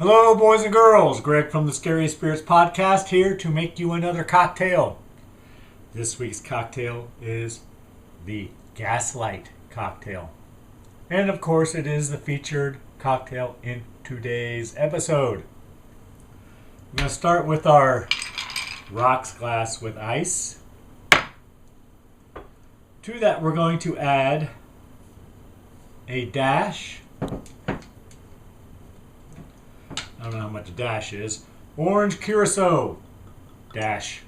Hello, boys and girls. Greg from the Scary Spirits podcast here to make you another cocktail. This week's cocktail is the Gaslight cocktail. And of course, it is the featured cocktail in today's episode. I'm going to start with our rocks glass with ice. To that, we're going to add a dash. I don't know how much a dash is. Orange curacao dash.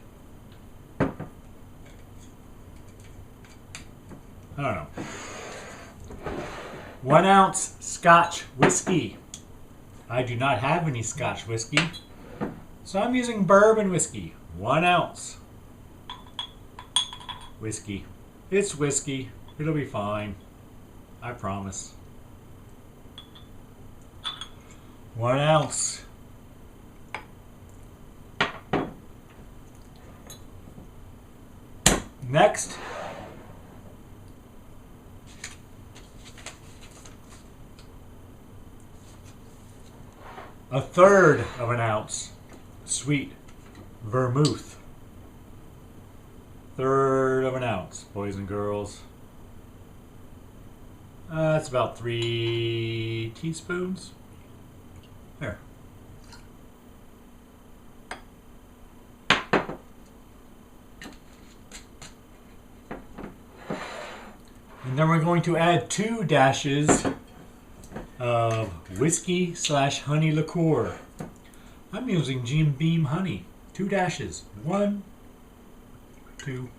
I don't know. 1 ounce Scotch whiskey. I do not have any Scotch whiskey, so I'm using bourbon whiskey. 1 ounce whiskey. It's whiskey. It'll be fine. I promise. 1 ounce. Next, a third of an ounce sweet vermouth. Third of an ounce, boys and girls. That's about 3 teaspoons. There. And then we're going to add 2 dashes of whiskey / honey liqueur. I'm using Jim Beam honey. 2 dashes. 1, 2.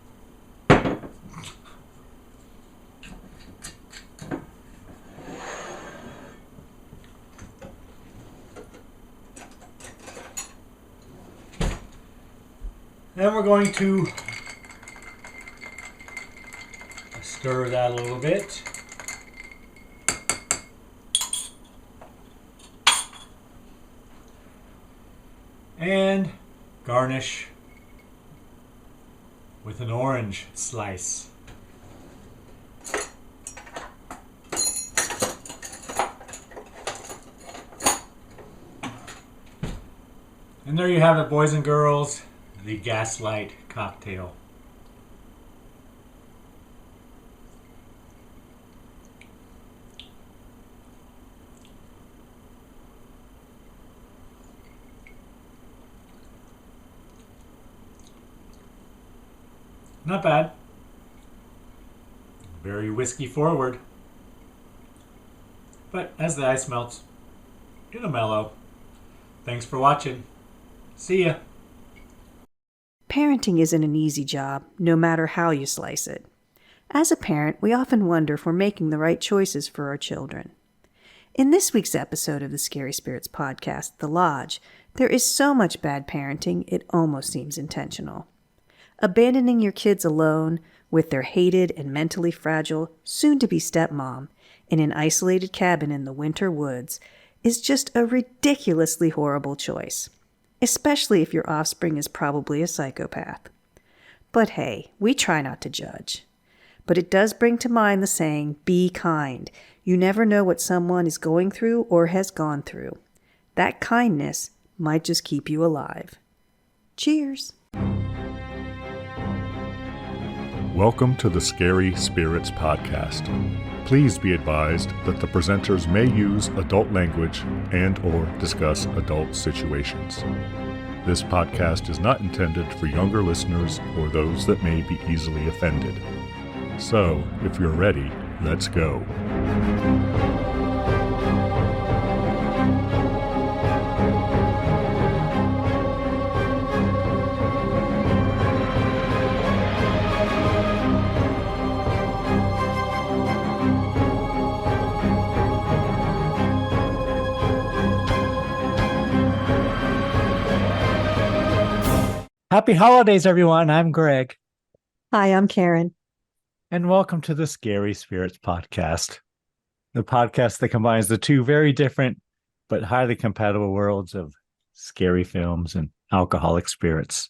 Then we're going to stir that a little bit. And garnish with an orange slice. And there you have it, boys and girls. The Gaslight cocktail. Not bad. Very whiskey forward. But as the ice melts, it'll mellow. Thanks for watching. See ya. Parenting isn't an easy job, no matter how you slice it. As a parent, we often wonder if we're making the right choices for our children. In this week's episode of the Scary Spirits podcast, The Lodge, there is so much bad parenting, it almost seems intentional. Abandoning your kids alone with their hated and mentally fragile, soon-to-be stepmom in an isolated cabin in the winter woods is just a ridiculously horrible choice. Especially if your offspring is probably a psychopath. But hey, we try not to judge. But it does bring to mind the saying, be kind. You never know what someone is going through or has gone through. That kindness might just keep you alive. Cheers. Welcome to the Scary Spirits podcast. Please be advised that the presenters may use adult language and or discuss adult situations. This podcast is not intended for younger listeners or those that may be easily offended. So, if you're ready, let's go. Happy holidays, everyone. I'm Greg. Hi, I'm Karen. And welcome to the Scary Spirits podcast. The podcast that combines the two very different but highly compatible worlds of scary films and alcoholic spirits.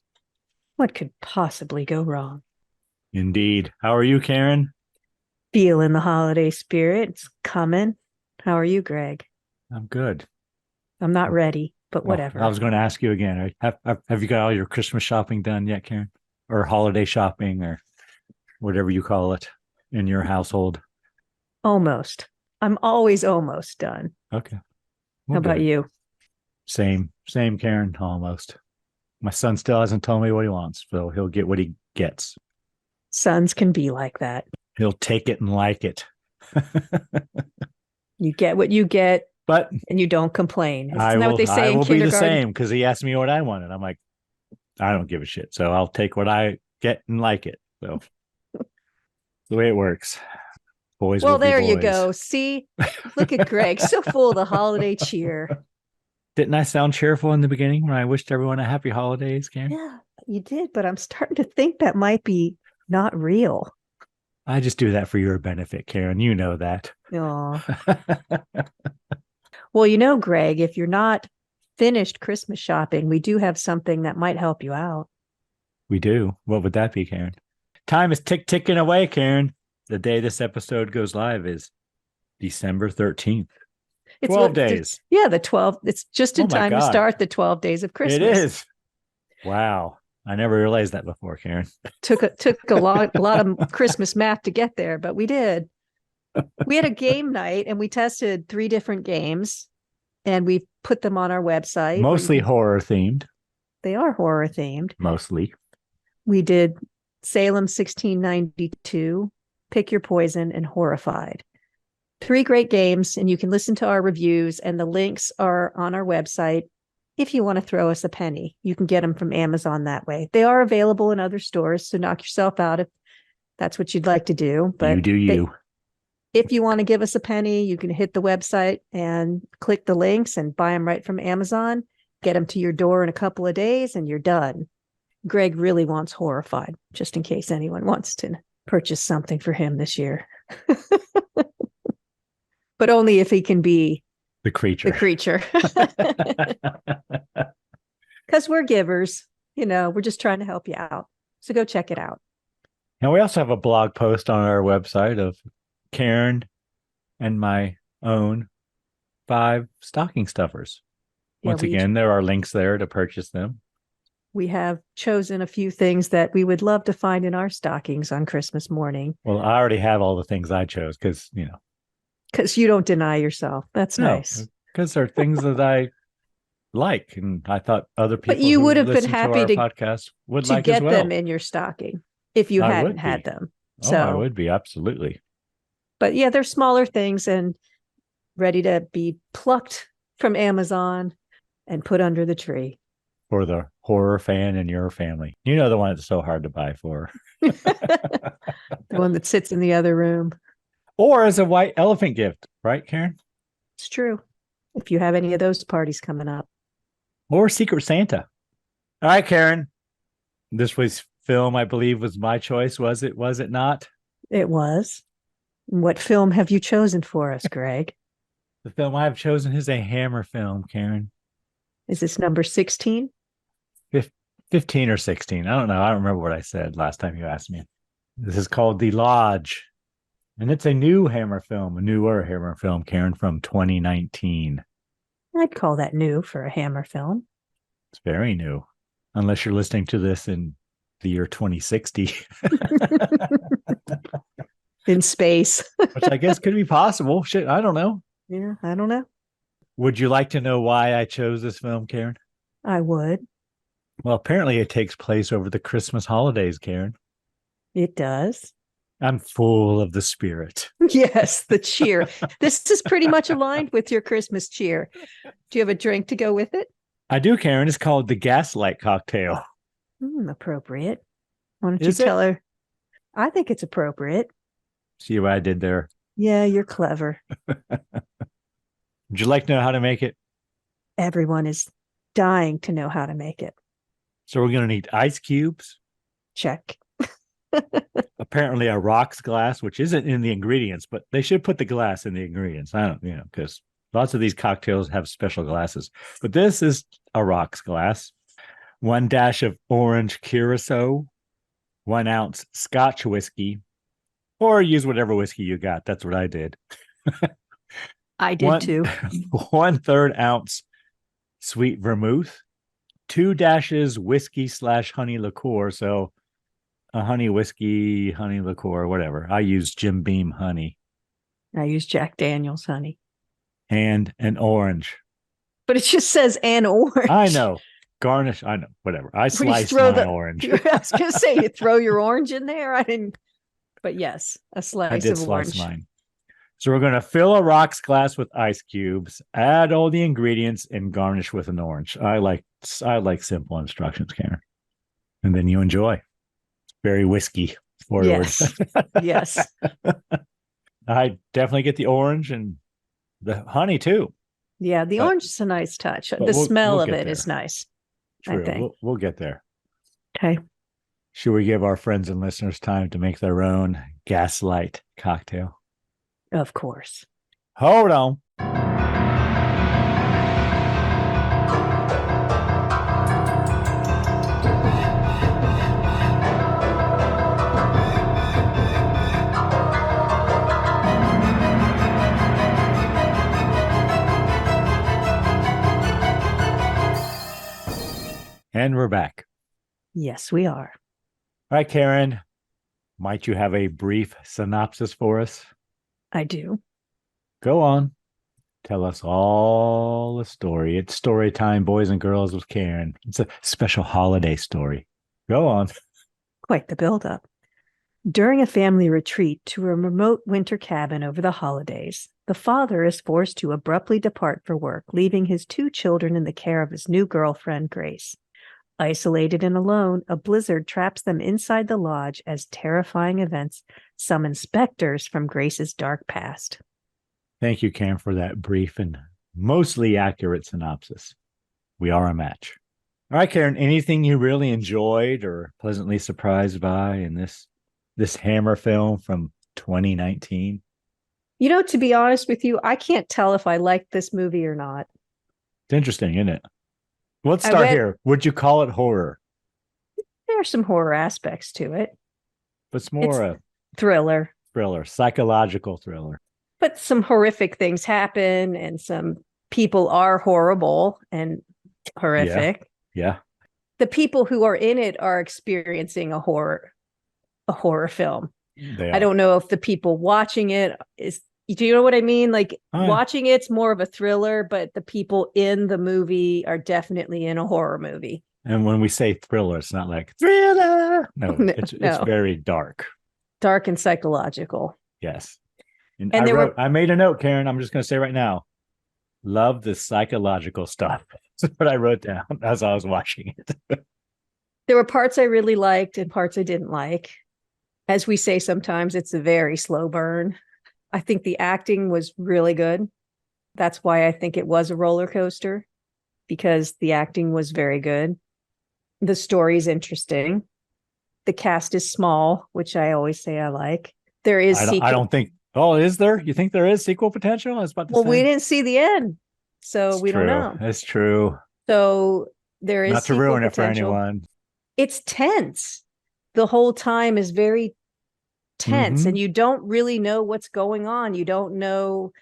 What could possibly go wrong? Indeed. How are you, Karen? Feeling the holiday spirit. It's coming. How are you, Greg? I'm good. I'm not ready, but whatever. I was going to ask you again. Have you got all your Christmas shopping done yet, Karen? Or holiday shopping or whatever you call it in your household? Almost. I'm always almost done. Okay. How about you? Same, Karen, almost. My son still hasn't told me what he wants, so he'll get what he gets. Sons can be like that. He'll take it and like it. You get what you get, but and you don't complain. Isn't I that what they say in will be the kindergarten? same because he asked me what I wanted. I'm like, I don't give a shit. So I'll take what I get and like it. So the way it works. Boys will be boys. Well, there you go. See, look at Greg, so full of the holiday cheer. Didn't I sound cheerful in the beginning when I wished everyone a happy holidays, Karen? Yeah, you did, but I'm starting to think that might be not real. I just do that for your benefit, Karen. You know that. Aw. Well, Greg, if you're not finished Christmas shopping, we do have something that might help you out. We do. What would that be, Karen? Time is ticking away, Karen. The day this episode goes live is December 13th. 12 days. Yeah, the 12. It's just in time to start the 12 days of Christmas. It is. Wow. I never realized that before, Karen. Took a lot of Christmas math to get there, but we did. We had a game night and we tested 3 different games and we put them on our website. Mostly horror themed. They are horror themed. Mostly. We did Salem 1692, Pick Your Poison, and Horrified. 3 great games, and you can listen to our reviews, and the links are on our website. If you want to throw us a penny, you can get them from Amazon that way. They are available in other stores, so knock yourself out if that's what you'd like to do. But you do you. If you want to give us a penny, you can hit the website and click the links and buy them right from Amazon, get them to your door in a couple of days, and you're done. Greg really wants Horrified, just in case anyone wants to purchase something for him this year. But only if he can be the creature. Because we're givers, we're just trying to help you out. So go check it out. Now we also have a blog post on our website of Karen and my own 5 stocking stuffers. Once again, there are links there to purchase them. We have chosen a few things that we would love to find in our stockings on Christmas morning. Well, I already have all the things I chose because, Because you don't deny yourself. That's nice. Because they're things that I like, and I thought other people. But you would have been happy to podcast would to like get as well. them in your stocking if you hadn't had them. So I would be absolutely. But yeah, they're smaller things and ready to be plucked from Amazon and put under the tree. For the horror fan in your family. The one that's so hard to buy for. The one that sits in the other room. Or as a white elephant gift, right, Karen? It's true. If you have any of those parties coming up. Or Secret Santa. All right, Karen. This was film, I believe, was my choice. Was it not? It was. What film have you chosen for us, Greg? The film I have chosen is a Hammer film, Karen. Is this number 16? 15 or 16. I don't know. I don't remember what I said last time you asked me. This is called The Lodge. And it's a newer Hammer film, Karen, from 2019. I'd call that new for a Hammer film. It's very new. Unless you're listening to this in the year 2060. In space. Which I guess could be possible. Shit, I don't know. Yeah, I don't know. Would you like to know why I chose this film, Karen? I would. Well, apparently it takes place over the Christmas holidays, Karen. It does. I'm full of the spirit. Yes, the cheer. This is pretty much aligned with your Christmas cheer. Do you have a drink to go with it? I do, Karen. It's called the Gaslight cocktail. Appropriate. Why don't you tell her? I think it's appropriate. See what I did there? Yeah, you're clever. Would you like to know how to make it? Everyone is dying to know how to make it. So we're going to need ice cubes. Check. Apparently a rocks glass, which isn't in the ingredients, but they should put the glass in the ingredients. I don't, because lots of these cocktails have special glasses. But this is a rocks glass. 1 dash of orange curacao, 1 ounce Scotch whiskey, or use whatever whiskey you got. That's what I did. I did too. 1/3 ounce sweet vermouth, 2 dashes whiskey / honey liqueur. So a honey whiskey, honey liqueur, whatever. I use Jim Beam honey. I use Jack Daniels honey. And an orange. But it just says an orange. I know. Garnish. I know. Whatever. I sliced my orange. I was going to say, you throw your orange in there. I didn't. But yes, a slice of orange. Mine. So we're going to fill a rocks glass with ice cubes, add all the ingredients, and garnish with an orange. I like simple instructions, Karen. And then you enjoy. It's very whiskey forward. Yes. Yes. I definitely get the orange and the honey too. Yeah, the orange is a nice touch. The smell of it is nice. True. I think. We'll get there. Okay. Should we give our friends and listeners time to make their own Gaslight cocktail? Of course. Hold on. And we're back. Yes, we are. All right, Karen, might you have a brief synopsis for us? I do. Go on. Tell us all the story. It's story time, boys and girls, with Karen. It's a special holiday story. Go on. Quite the buildup. During a family retreat to a remote winter cabin over the holidays, the father is forced to abruptly depart for work, leaving his 2 children in the care of his new girlfriend, Grace. Isolated and alone, a blizzard traps them inside the lodge as terrifying events summon specters from Grace's dark past. Thank you, Karen, for that brief and mostly accurate synopsis. We are a match. All right, Karen, anything you really enjoyed or pleasantly surprised by in this Hammer film from 2019? You know, to be honest with you, I can't tell if I liked this movie or not. It's interesting, isn't it? Let's start here. Would you call it horror? There are some horror aspects to it. But it's more a thriller. Psychological thriller. But some horrific things happen and some people are horrible and horrific. Yeah. The people who are in it are experiencing a horror film. I don't know if the people watching it do you know what I mean? Like watching it's more of a thriller, but the people in the movie are definitely in a horror movie. And when we say thriller, it's not like thriller. No, it's very dark. Dark and psychological. Yes. And I made a note, Karen. I'm just going to say right now, love the psychological stuff. That's what I wrote down as I was watching it. There were parts I really liked and parts I didn't like. As we say sometimes, it's a very slow burn. I think the acting was really good. That's why I think it was a roller coaster, because the acting was very good. The story is interesting. The cast is small, which I always say I like. There is I don't think. Oh, is there? You think there is sequel potential? I was about to say. We didn't see the end, so we don't know. That's true. So there is not to ruin potential. It for anyone. It's tense. The whole time is very tense, and you don't really know what's going on. You don't know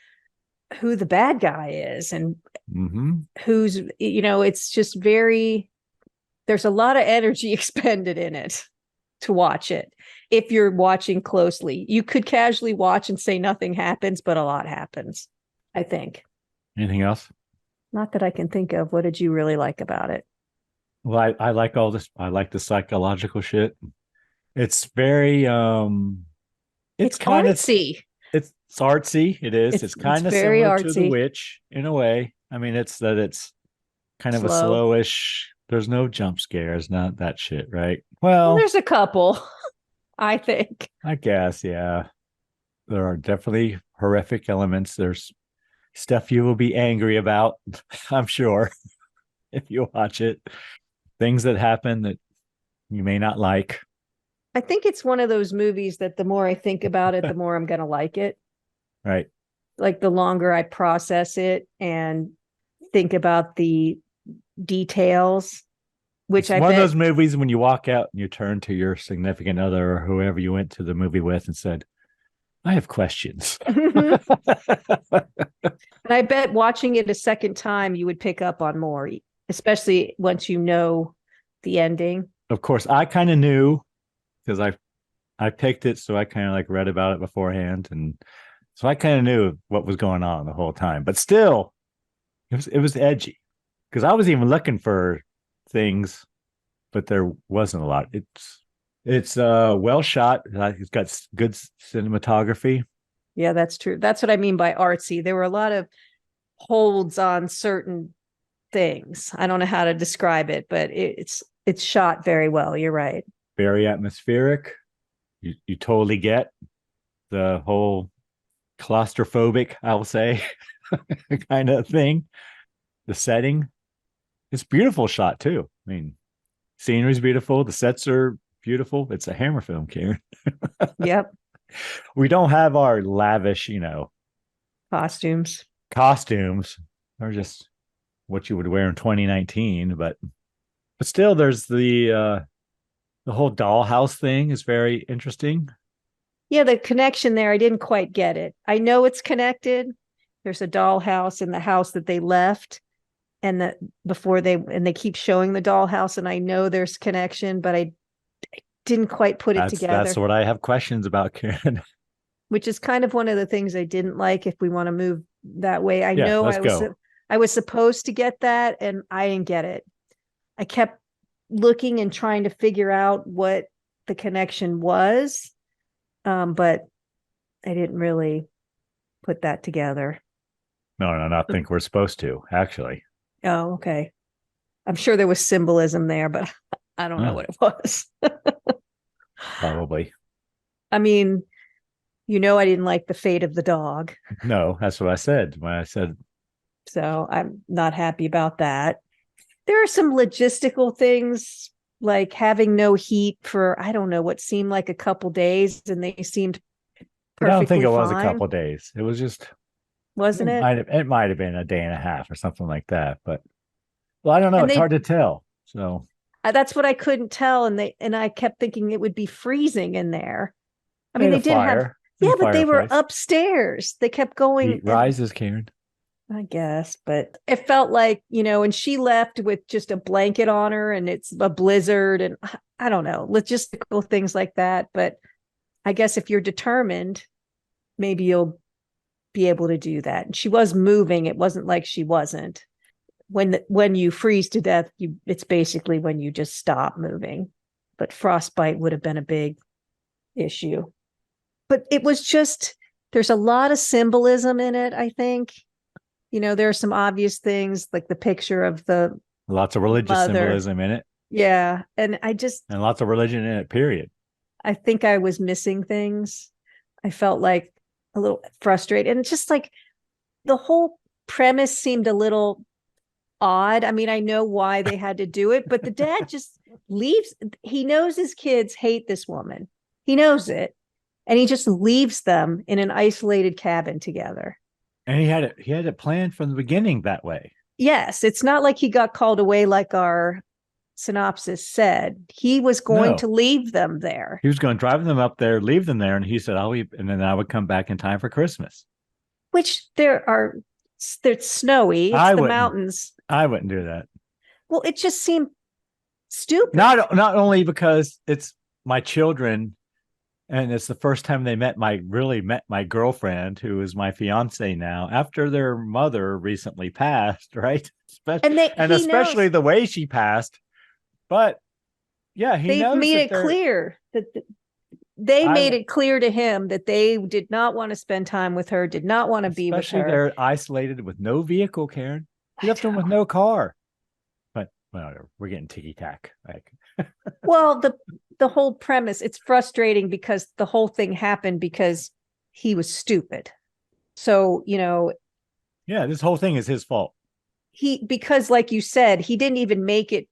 who the bad guy is and who's, it's just there's a lot of energy expended in it to watch it. If you're watching closely, you could casually watch and say nothing happens, but a lot happens, I think. Anything else? Not that I can think of. What did you really like about it? Well, I like all this. I like the psychological shit. It's very it's kind artsy. It's artsy. It is. It's kind of very similar artsy. to The Witch in a way. I mean, it's kind of a slowish. There's no jump scares, not that shit, right? Well, there's a couple, I think. I guess, yeah. There are definitely horrific elements. There's stuff you will be angry about, I'm sure, if you watch it. Things that happen that you may not like. I think it's one of those movies that the more I think about it, the more I'm going to like it. Right. Like the longer I process it and think about the details, which it's one of those movies when you walk out and you turn to your significant other or whoever you went to the movie with and said, I have questions. And I bet watching it a second time, you would pick up on more, especially once you know the ending. Of course, I kind of knew because I picked it, so I kind of like read about it beforehand, and so I kind of knew what was going on the whole time. But still, it was edgy because I was even looking for things, but there wasn't a lot. It's well shot. It's got good cinematography. Yeah, that's true. That's what I mean by artsy. There were a lot of holds on certain things. I don't know how to describe it, but it's shot very well. You're right. Very atmospheric. You totally get the whole claustrophobic, I'll say, kind of thing. The setting, it's beautiful shot too. I mean, scenery's beautiful. The sets are beautiful. It's a Hammer film, Karen. Yep. We don't have our lavish, Costumes. costumes. They're just what you would wear in 2019, but still, there's the whole dollhouse thing is very interesting. Yeah, the connection there, I didn't quite get it. I know it's connected. There's a dollhouse in the house that they left, and that they keep showing the dollhouse, and I know there's connection, but I didn't quite put it together. That's what I have questions about, Karen. Which is kind of one of the things I didn't like. If we want to move that way, I know I was supposed to get that, and I didn't get it. I kept looking and trying to figure out what the connection was, but I didn't really put that together. No, I think we're supposed to, actually. Oh, okay. I'm sure there was symbolism there, but I don't know what it was. Probably. I mean, I didn't like the fate of the dog. No, that's what I said when I said. So I'm not happy about that. There are some logistical things like having no heat for, I don't know, what seemed like a couple days, and they seemed perfectly I don't think it fine. was a couple days. It was just, wasn't it? It might have been a day and a half or something like that. But well, I don't know. And it's hard to tell. So that's what I couldn't tell, and I kept thinking it would be freezing in there. I mean, they did have, but they were upstairs. They kept going. Heat rises, Karen. I guess, but it felt like, and she left with just a blanket on her, and it's a blizzard, and I don't know, logistical things like that. But I guess if you're determined, maybe you'll be able to do that. And she was moving. It wasn't like she wasn't. When you freeze to death, it's basically when you just stop moving. But frostbite would have been a big issue. But it was just, there's a lot of symbolism in it, I think. There are some obvious things like the picture of the lots of religious symbolism in it. Yeah. And lots of religion in it, period. I think I was missing things. I felt like a little frustrated. And just like the whole premise seemed a little odd. I mean, I know why they had to do it, but the dad just leaves. He knows his kids hate this woman. He knows it. And he just leaves them in an isolated cabin together. And he had it planned from the beginning that way. Yes, it's not like he got called away like our synopsis said. He was going to leave them there. He was going to drive them up there, leave them there, and he said, and then I would come back in time for Christmas. Which it's snowy. It's the mountains. I wouldn't do that. Well, it just seemed stupid. Not only because it's my children, and it's the first time they met my girlfriend, who is my fiancé now, after their mother recently passed, right? Especially the way she passed. But yeah, they've made it clear that they made it clear to him that they did not want to spend time with her, did not want to be with her. Especially they're isolated with no vehicle, Karen. You left them with no car. But whatever, we're getting ticky-tack. Well, the whole premise, it's frustrating because the whole thing happened because he was stupid. So, yeah, this whole thing is his fault. Because like you said, he didn't even make it.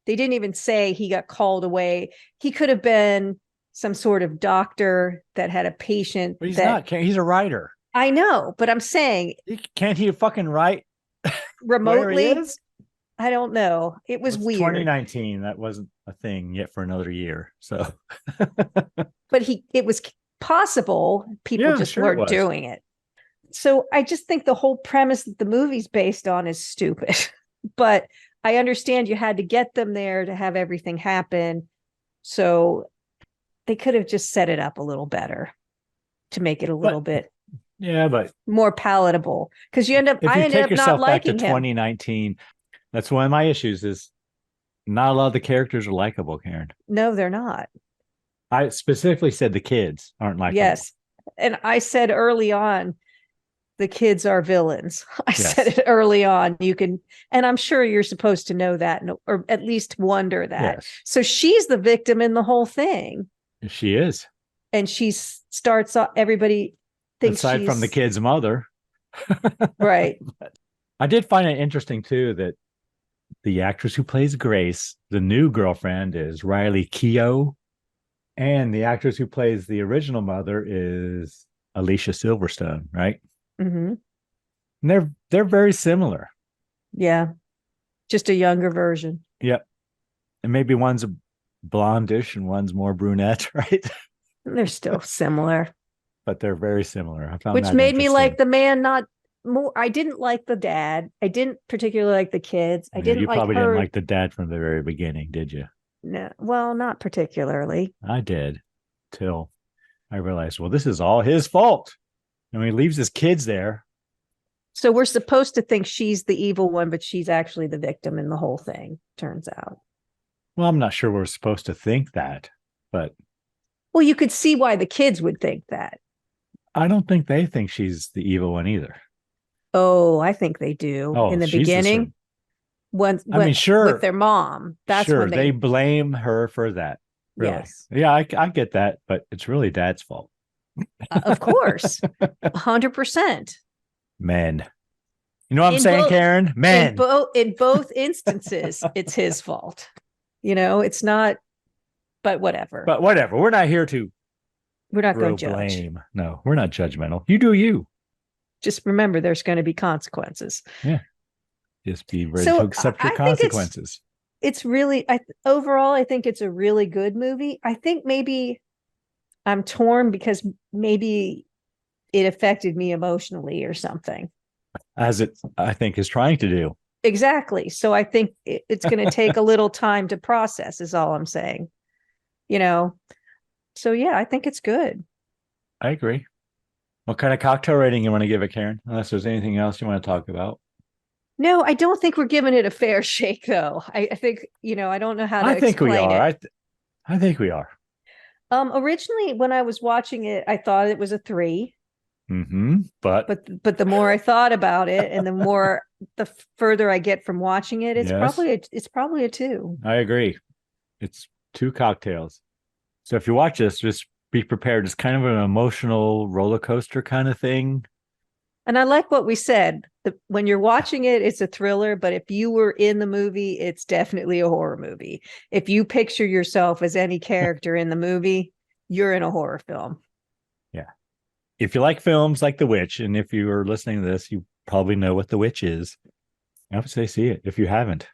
They didn't even say he got called away. He could have been some sort of doctor that had a patient. But he's not. He's a writer. I know, but I'm saying, can't he fucking write remotely? I don't know. It was weird. 2019. That wasn't a thing yet for another year. So, but it was possible. People Yeah, just sure it weren't was. doing it. So I just think the whole premise that the movie's based on is stupid. But I understand you had to get them there to have everything happen. So they could have just set it up a little better to make it a little bit but more palatable. Because if I you ended take up not yourself back to liking him. 2019, that's one of my issues is not a lot of the characters are likable, Karen. No, they're not. I specifically said the kids aren't likable. Yes. And I said early on, the kids are villains. I said Yes. it early on. You can, and I'm sure you're supposed to know that, or at least wonder that. Yes. So she's the victim in the whole thing. She is. And she starts off, everybody thinks aside from the kid's mother. Right. I did find it interesting too that the actress who plays Grace, the new girlfriend, is Riley Keough, and the actress who plays the original mother is Alicia Silverstone, right? Mm-hmm. And they're very similar. Yeah, just a younger version. Yep. And maybe one's a blondish and one's more brunette, right? They're still similar. But they're very similar. I found Which that made me like interesting. the man, not more. I didn't like the dad. I didn't particularly like the kids. I didn't You like probably her. didn't like the dad from the very beginning, did you? No, well, not particularly. I did, till I realized, well, this is all his fault. And he leaves his kids there. So we're supposed to think she's the evil one, but she's actually the victim in the whole thing, turns out. Well, I'm not sure we're supposed to think that, but Well, you could see why the kids would think that. I don't think they think she's the evil one either. Oh, I think they do. Oh, In the she's beginning, sure. with their mom. That's sure, when they blame her for that. Really. Yes. Yeah, I get that, but it's really dad's fault. Of course. 100%. Men. You know what I'm saying, Karen? Men. In both instances, it's his fault. It's not, but whatever. But whatever. We're not here to We're not going to judge. blame. No, we're not judgmental. You do you. Just remember there's going to be consequences. Yeah. Just be ready to accept your consequences. It's really, overall, I think it's a really good movie. I think maybe I'm torn because maybe it affected me emotionally or something. As it, I think, is trying to do. Exactly. So I think it's going to take a little time to process is all I'm saying. So yeah, I think it's good. I agree. What kind of cocktail rating you want to give it, Karen? Unless there's anything else you want to talk about. No, I don't think we're giving it a fair shake, though. I think, I don't know how to I think we explain are. it. I think we are. Originally, when I was watching it, I thought it was a 3. Mm-hmm. But the more I thought about it, and the further I get from watching it, it's probably a 2. I agree. It's 2 cocktails. So if you watch this, just be prepared. It's kind of an emotional roller coaster kind of thing. And I like what we said. When you're watching it, it's a thriller. But if you were in the movie, it's definitely a horror movie. If you picture yourself as any character in the movie, you're in a horror film. Yeah. If you like films like The Witch, and if you are listening to this, you probably know what The Witch is. I would say see it if you haven't.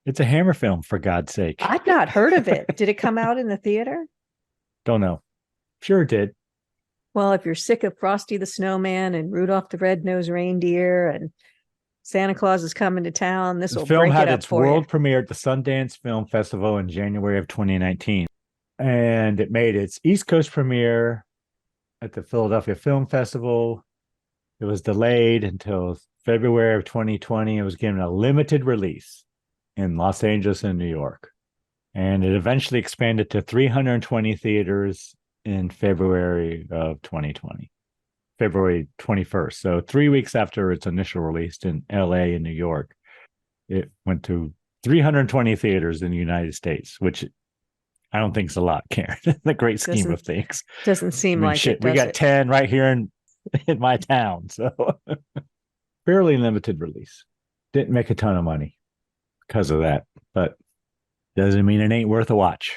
It's a Hammer film, for God's sake. I've not heard of it. Did it come out in the theater? Don't know. Sure it did. Well, if you're sick of Frosty the Snowman and Rudolph the Red-Nosed Reindeer and Santa Claus is coming to town, this will break it up for you. The film had its world premiere at the Sundance Film Festival in January of 2019. And it made its East Coast premiere at the Philadelphia Film Festival. It was delayed until February of 2020. It was given a limited release in Los Angeles and New York. And it eventually expanded to 320 theaters in February of 2020, February 21st. So 3 weeks after its initial release in LA and New York, it went to 320 theaters in the United States, which I don't think is a lot, Karen, in the great scheme of things. Doesn't seem like it, we got 10 right here in my town. So fairly limited release. Didn't make a ton of money because of that, but doesn't mean it ain't worth a watch.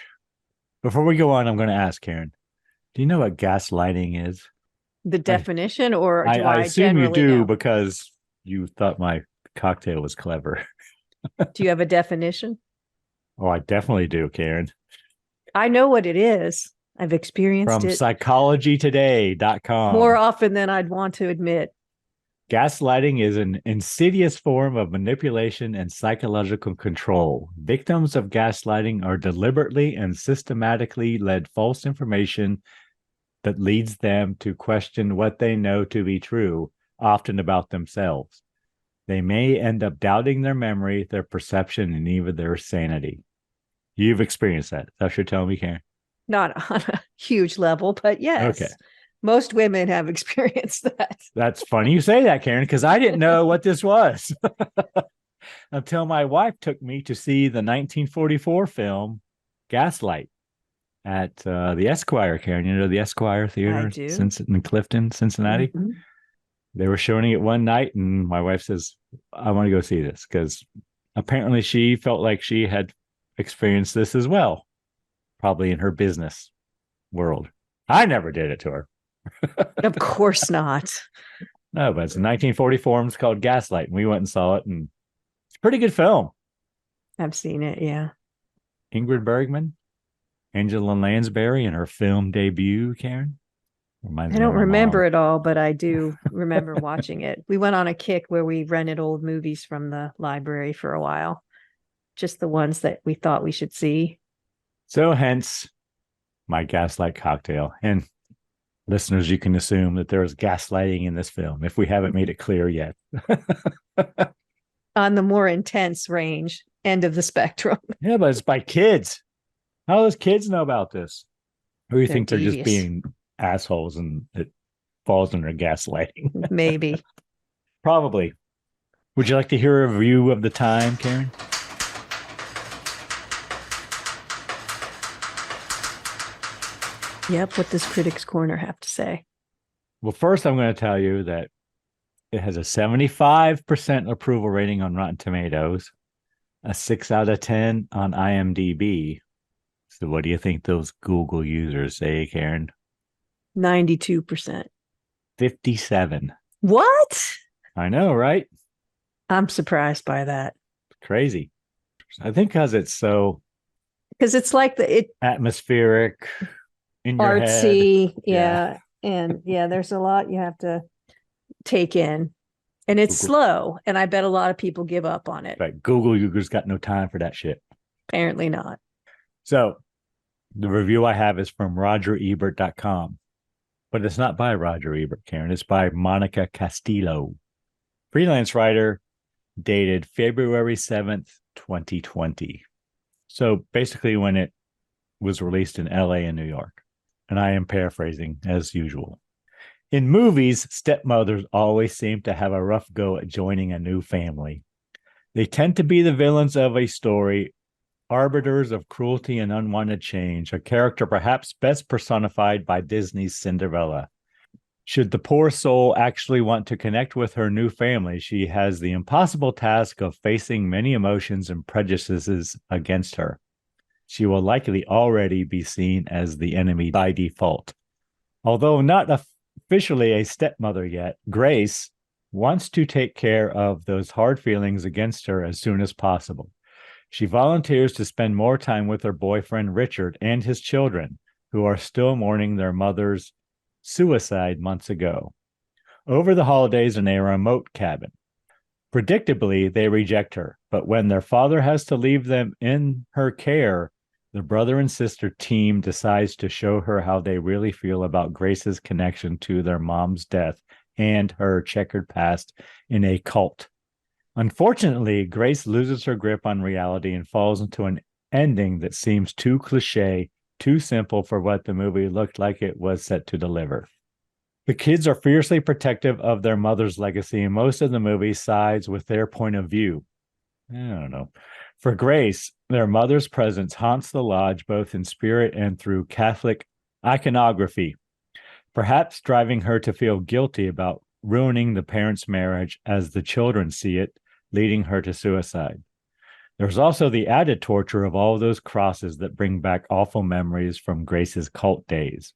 Before we go on, I'm going to ask Karen, do you know what gaslighting is? The definition, or do I assume you do know? because you thought my cocktail was clever. Do you have a definition? Oh, I definitely do, Karen. I know what it is. I've experienced From it psychologytoday.com. more often than I'd want to admit. Gaslighting is an insidious form of manipulation and psychological control. Victims of gaslighting are deliberately and systematically led false information that leads them to question what they know to be true, often about themselves. They may end up doubting their memory, their perception, and even their sanity. You've experienced that. That's what you're telling me, Karen? Not on a huge level, but yes. Okay. Most women have experienced that. That's funny you say that, Karen, because I didn't know what this was until my wife took me to see the 1944 film Gaslight at the Esquire, Karen. You know the Esquire Theater I do. in Clifton, Cincinnati. Mhm. They were showing it one night, and my wife says, I want to go see this because apparently she felt like she had experienced this as well, probably in her business world. I never did it to her. Of course not. No, but it's a 1944. It's called Gaslight, and we went and saw it, and it's a pretty good film. I've seen it, yeah. Ingrid Bergman, Angela Lansbury in her film debut, Karen. I don't remember it all, but I do remember watching it. We went on a kick where we rented old movies from the library for a while, just the ones that we thought we should see. So hence my Gaslight cocktail. And listeners, you can assume that there is gaslighting in this film if we haven't made it clear yet. On the more intense range, end of the spectrum. Yeah, but it's by kids. How do those kids know about this? Or do you think they're just devious. being assholes and it falls under gaslighting? Maybe. Probably. Would you like to hear a review of the time, Karen? Yep. What does Critics Corner have to say? Well, first, I'm going to tell you that it has a 75% approval rating on Rotten Tomatoes, a 6 out of 10 on IMDb. So what do you think those Google users say, Karen? 92%. 57. What? I know, right? I'm surprised by that. Crazy. I think because it's so Because it's like atmospheric, in your artsy. head. Yeah. And yeah, there's a lot you have to take in. And it's Google. slow. And I bet a lot of people give up on it. Right. Google users got no time for that shit. Apparently not. So the review I have is from RogerEbert.com. But it's not by Roger Ebert, Karen. It's by Monica Castillo, freelance writer, dated February 7th, 2020. So basically when it was released in LA and New York. And I am paraphrasing as usual. In movies, stepmothers always seem to have a rough go at joining a new family. They tend to be the villains of a story, arbiters of cruelty and unwanted change, a character perhaps best personified by Disney's Cinderella. Should the poor soul actually want to connect with her new family, she has the impossible task of facing many emotions and prejudices against her. She will likely already be seen as the enemy by default. Although not officially a stepmother yet, Grace wants to take care of those hard feelings against her as soon as possible. She volunteers to spend more time with her boyfriend, Richard, and his children, who are still mourning their mother's suicide months ago. Over the holidays in a remote cabin. Predictably, they reject her, but when their father has to leave them in her care, the brother and sister team decides to show her how they really feel about Grace's connection to their mom's death and her checkered past in a cult. Unfortunately, Grace loses her grip on reality and falls into an ending that seems too cliche, too simple for what the movie looked like it was set to deliver. The kids are fiercely protective of their mother's legacy, and most of the movie sides with their point of view. I don't know. For Grace, their mother's presence haunts the lodge both in spirit and through Catholic iconography, perhaps driving her to feel guilty about ruining the parents' marriage as the children see it, leading her to suicide. There's also the added torture of all those crosses that bring back awful memories from Grace's cult days.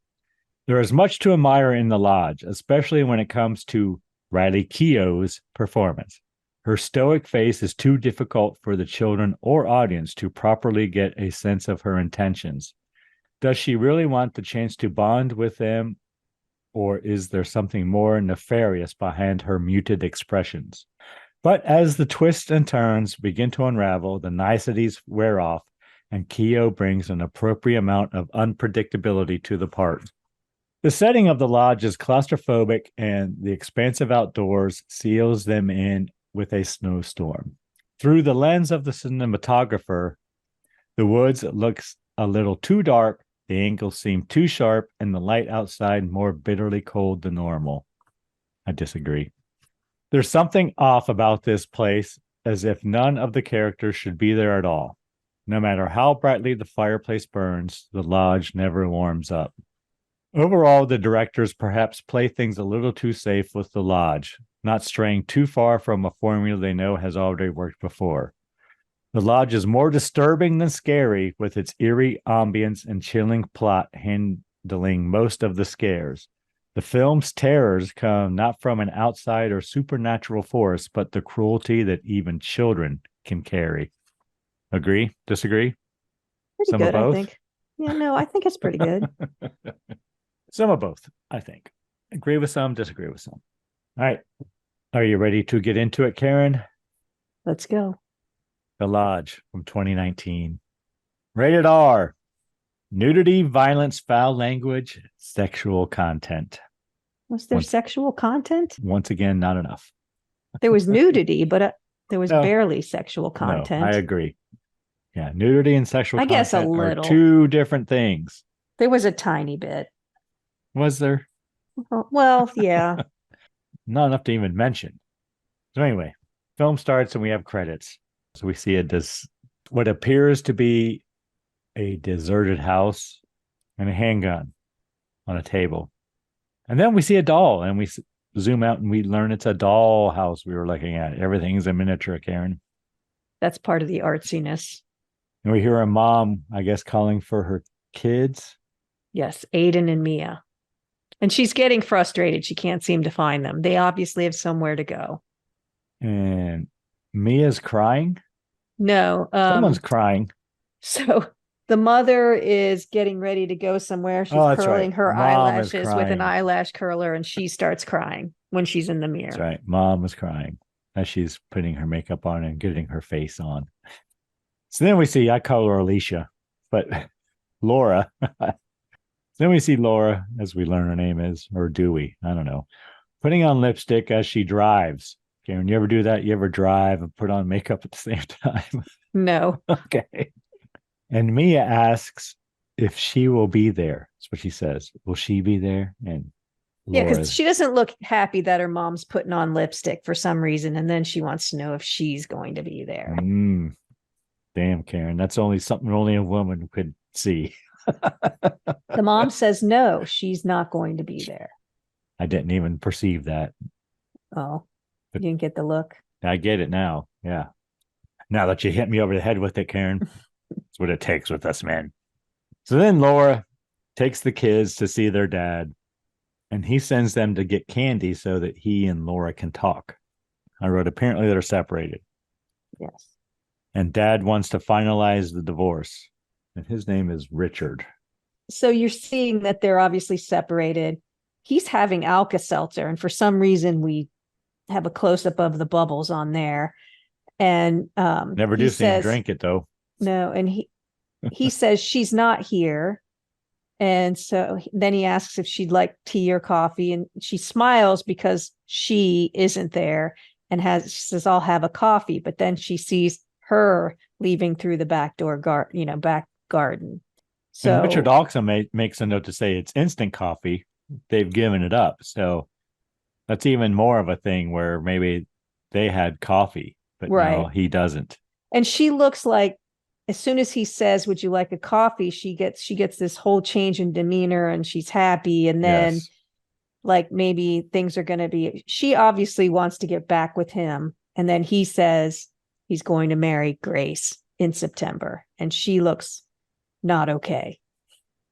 There is much to admire in the lodge, especially when it comes to Riley Keough's performance. Her stoic face is too difficult for the children or audience to properly get a sense of her intentions. Does she really want the chance to bond with them, or is there something more nefarious behind her muted expressions? But as the twists and turns begin to unravel, the niceties wear off, and Keo brings an appropriate amount of unpredictability to the part. The setting of the lodge is claustrophobic, and the expansive outdoors seals them in with a snowstorm. Through the lens of the cinematographer, the woods looks a little too dark, the angles seem too sharp, and the light outside more bitterly cold than normal. I disagree. There's something off about this place, as if none of the characters should be there at all. No matter how brightly the fireplace burns, the lodge never warms up. Overall, the directors perhaps play things a little too safe with the lodge, not straying too far from a formula they know has already worked before. The lodge is more disturbing than scary, with its eerie ambience and chilling plot handling most of the scares. The film's terrors come not from an outside or supernatural force, but the cruelty that even children can carry. Agree? Disagree? Pretty Some good, of both? I think. Yeah, no, I think it's pretty good. Some of both, I think. Agree with some, disagree with some. All right. Are you ready to get into it, Karen? Let's go. The Lodge from 2019. Rated R. Nudity, violence, foul language, sexual content. Was there sexual content? Once again, not enough. There was nudity, but there was No. barely sexual content. No, I agree. Yeah, nudity and sexual I content guess a little. are two different things. There was a tiny bit. Was there? Well, yeah. Not enough to even mention. So anyway, film starts and we have credits. So we see what appears to be a deserted house and a handgun on a table. And then we see a doll and we zoom out and we learn it's a doll house we were looking at. Everything's a miniature, Karen. That's part of the artsiness. And we hear a mom, I guess, calling for her kids. Yes, Aiden and Mia. And she's getting frustrated. She can't seem to find them. They obviously have somewhere to go. And Mia's crying. No. Someone's crying. So the mother is getting ready to go somewhere. She's curling her eyelashes with an eyelash curler, and she starts crying when she's in the mirror. That's right. Mom is crying as she's putting her makeup on and getting her face on. So then we see, I call her Alicia, but Laura. Then we see Laura, as we learn her name is, or Dewey, I don't know, putting on lipstick as she drives. Karen, you ever do that? You ever drive and put on makeup at the same time? No. Okay. And Mia asks if she will be there. That's what she says. Will she be there? And yeah, because she doesn't look happy that her mom's putting on lipstick for some reason. And then she wants to know if she's going to be there. Damn, Karen. That's something only a woman could see. The mom says no, she's not going to be there. I didn't even perceive that. Oh, you didn't get the look? I get it now. Yeah. Now that you hit me over the head with it, Karen, that's what it takes with us men. So then Laura takes the kids to see their dad, and he sends them to get candy so that he and Laura can talk. I wrote, apparently they're separated. Yes. And dad wants to finalize the divorce. And his name is Richard. So you're seeing that they're obviously separated. He's having Alka-Seltzer, and for some reason we have a close-up of the bubbles on there. And never do see him drink it, though. No, and he says she's not here. And so then he asks if she'd like tea or coffee, and she smiles because she isn't there and says, I'll have a coffee. But then she sees her leaving through the back door, back garden. So and Richard also makes a note to say it's instant coffee. They've given it up. So that's even more of a thing where maybe they had coffee, but no, he doesn't. And she looks like, as soon as he says, would you like a coffee? She gets this whole change in demeanor and she's happy. And then like maybe things are going to be, she obviously wants to get back with him. And then he says he's going to marry Grace in September. And she looks not okay.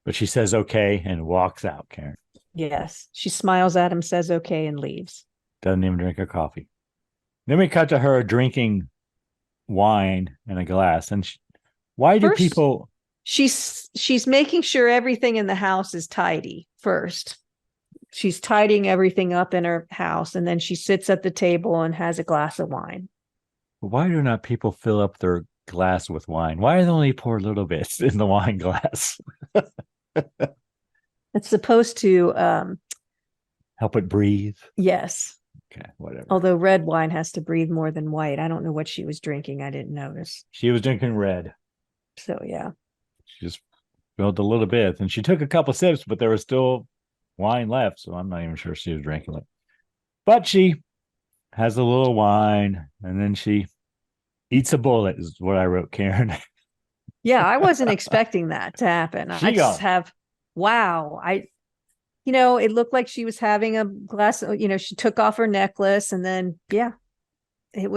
But she says okay and walks out, Karen. Yes. She smiles at him, says okay, and leaves. Doesn't even drink her coffee. Then we cut to her drinking wine in a glass. And why do people She's making sure everything in the house is tidy first. She's tidying everything up in her house, and then she sits at the table and has a glass of wine. Why do not people fill up their glass with wine? Why do they only pour little bits in the wine glass? It's supposed to help it breathe. Yes. Okay, whatever. Although red wine has to breathe more than white. I don't know what she was drinking. I didn't notice. She was drinking red. So yeah. She just filled a little bit, and she took a couple sips, but there was still wine left, so I'm not even sure she was drinking it. But she has a little wine, and then she eats a bullet, is what I wrote, Karen. Yeah, I wasn't expecting that to happen. I just have, wow. It looked like she was having a glass, she took off her necklace, and then, yeah, that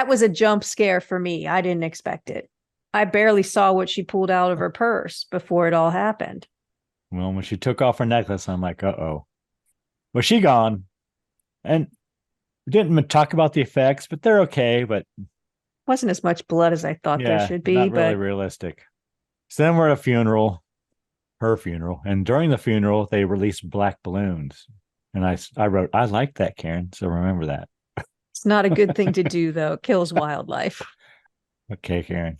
was a jump scare for me. I didn't expect it. I barely saw what she pulled out of her purse before it all happened. Well, when she took off her necklace, I'm like, uh-oh. Well, she gone. And we didn't talk about the effects, but they're okay. But wasn't as much blood as I thought there should be. Not really realistic. So then we're at a funeral, her funeral. And during the funeral, they released black balloons. And I wrote, I like that, Karen. So remember that. It's not a good thing to do, though. It kills wildlife. Okay, Karen.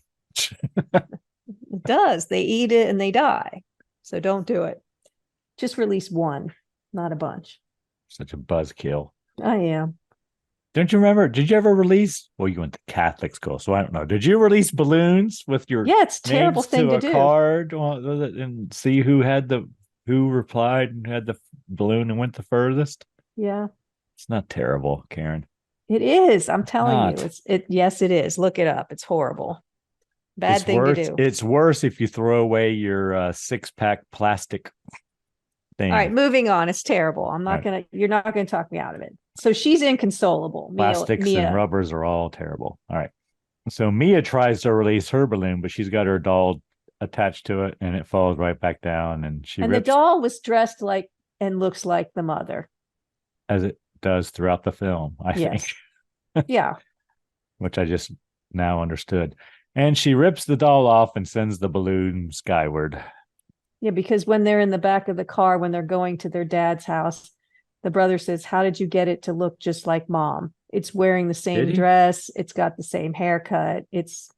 It does. They eat it and they die. So don't do it. Just release one, not a bunch. Such a buzzkill. I am. Don't you remember? Did you ever release? Well, you went to Catholic school, so I don't know. Did you release balloons with your it's a terrible thing to do. Card and see who replied and had the balloon and went the furthest? Yeah. It's not terrible, Karen. It is. I'm telling you. Yes, it is. Look it up. It's horrible. Bad thing to do. It's worse if you throw away your 6-pack plastic thing. All right, moving on. It's terrible. You're not gonna talk me out of it. So she's inconsolable. Plastics and rubbers are all terrible. All right. So Mia tries to release her balloon, but she's got her doll attached to it, and it falls right back down. And the doll was dressed like and looks like the mother, as it does throughout the film. I think. Yeah. Which I just now understood. And she rips the doll off and sends the balloon skyward. Yeah, because when they're in the back of the car, when they're going to their dad's house, the brother says, how did you get it to look just like mom? It's wearing the same dress. It's got the same haircut. It's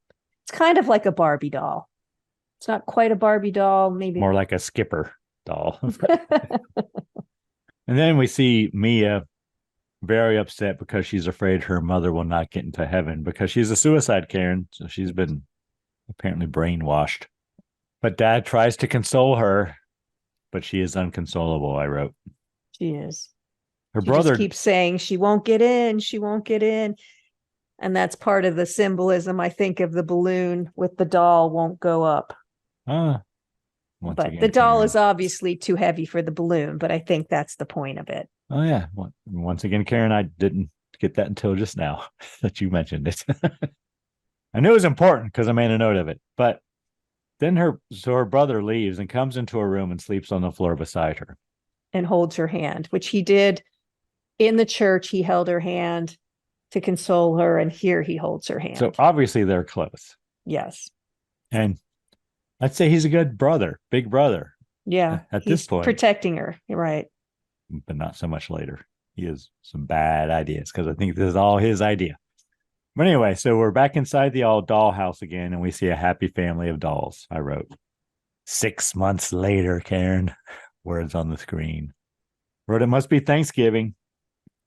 kind of like a Barbie doll. It's not quite a Barbie doll, maybe more like a Skipper doll. And then we see Mia very upset because she's afraid her mother will not get into heaven because she's a suicide, Karen. So she's been apparently brainwashed. But Dad tries to console her, but she is unconsolable, I wrote. She is. Her brother keeps saying she won't get in. She won't get in. And that's part of the symbolism, I think, of the balloon with the doll won't go up. But the doll is obviously too heavy for the balloon, but I think that's the point of it. Oh, yeah. Once again, Karen, I didn't get that until just now that you mentioned it. I knew it was important because I made a note of it. But then her brother leaves and comes into her room and sleeps on the floor beside her. And holds her hand, which he did in the church. He held her hand to console her, and here he holds her hand. So obviously they're close. Yes. And I'd say he's a good brother, big brother. Yeah. At this point. Protecting her. You're right. But not so much later. He has some bad ideas because I think this is all his idea. But anyway, so we're back inside the old doll house again, and we see a happy family of dolls. I wrote 6 months later, Karen. Words on the screen. Wrote it must be Thanksgiving.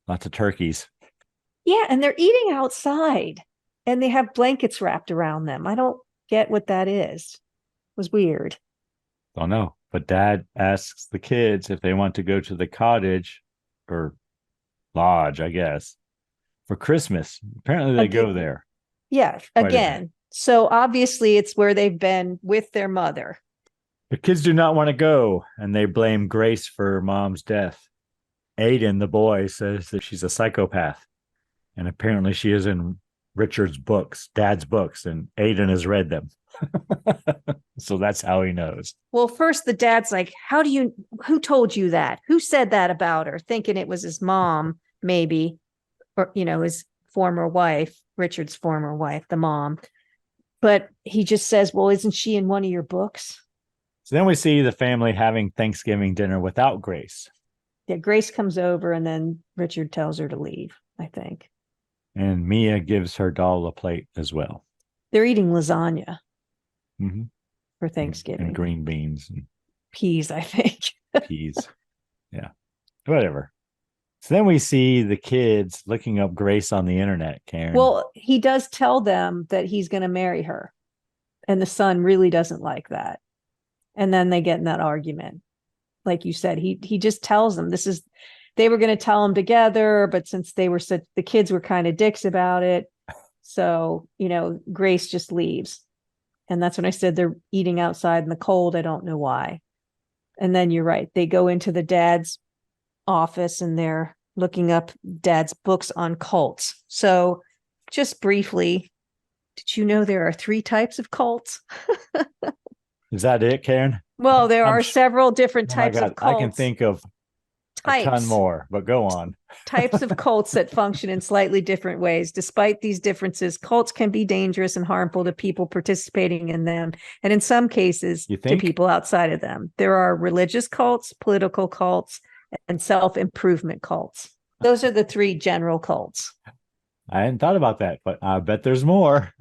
Lots of turkeys. Yeah, and they're eating outside, and they have blankets wrapped around them. I don't get what that is. It was weird. Don't know. But Dad asks the kids if they want to go to the cottage or lodge, I guess, for Christmas. Apparently they go there. Yeah, again. So obviously it's where they've been with their mother. The kids do not want to go, and they blame Grace for Mom's death. Aiden, the boy, says that she's a psychopath. And apparently she is in Richard's books, Dad's books, and Aiden has read them. So that's how he knows. Well, first the dad's like, who told you that? Who said that about her? Thinking it was his mom, maybe, or, his former wife, Richard's former wife, the mom. But he just says, well, isn't she in one of your books? So then we see the family having Thanksgiving dinner without Grace. Yeah, Grace comes over and then Richard tells her to leave, I think. And Mia gives her doll a plate as well. They're eating lasagna Mm-hmm. for Thanksgiving. And green beans and peas, I think. peas. Yeah. Whatever. So then we see the kids looking up Grace on the internet, Karen. Well, he does tell them that he's going to marry her. And the son really doesn't like that. And then they get in that argument. Like you said, he just tells them they were going to tell him together, but since the kids were kind of dicks about it. So, Grace just leaves. And that's when I said they're eating outside in the cold. I don't know why. And then you're right. They go into the dad's office and they're looking up dad's books on cults. So just briefly, did you know there are 3 types of cults? Is that it, Karen? Well, there are several different types of cults. I can think of a ton more, but go on. Types of cults that function in slightly different ways. Despite these differences, cults can be dangerous and harmful to people participating in them, and in some cases, to people outside of them. There are religious cults, political cults, and self-improvement cults. Those are the 3 general cults. I hadn't thought about that, but I bet there's more.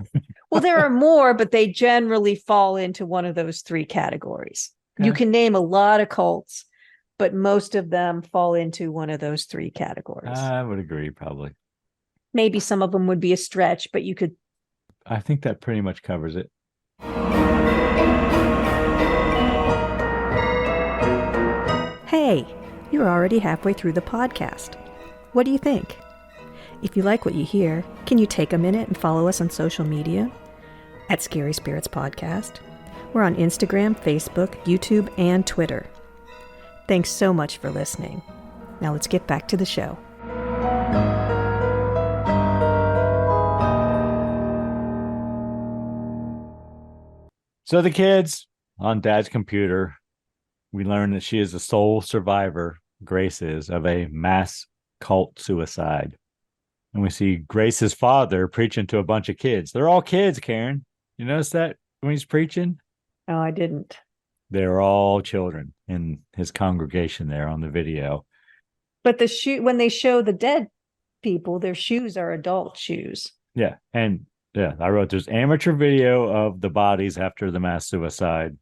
Well, there are more, but they generally fall into one of those 3 categories. Okay. You can name a lot of cults, but most of them fall into one of those 3 categories. I would agree, probably. Maybe some of them would be a stretch, but you could. I think that pretty much covers it. Hey, you're already halfway through the podcast. What do you think? If you like what you hear, can you take a minute and follow us on social media? At Scary Spirits Podcast. We're on Instagram, Facebook, YouTube, and Twitter. Thanks so much for listening. Now let's get back to the show. So the kids on Dad's computer, we learn that she is the sole survivor, Grace is, of a mass cult suicide. And we see Grace's father preaching to a bunch of kids. They're all kids, Karen. You notice that when he's preaching? Oh, I didn't. They're all children in his congregation there on the video. But when they show the dead people, their shoes are adult shoes. Yeah. And I wrote there's amateur video of the bodies after the mass suicide.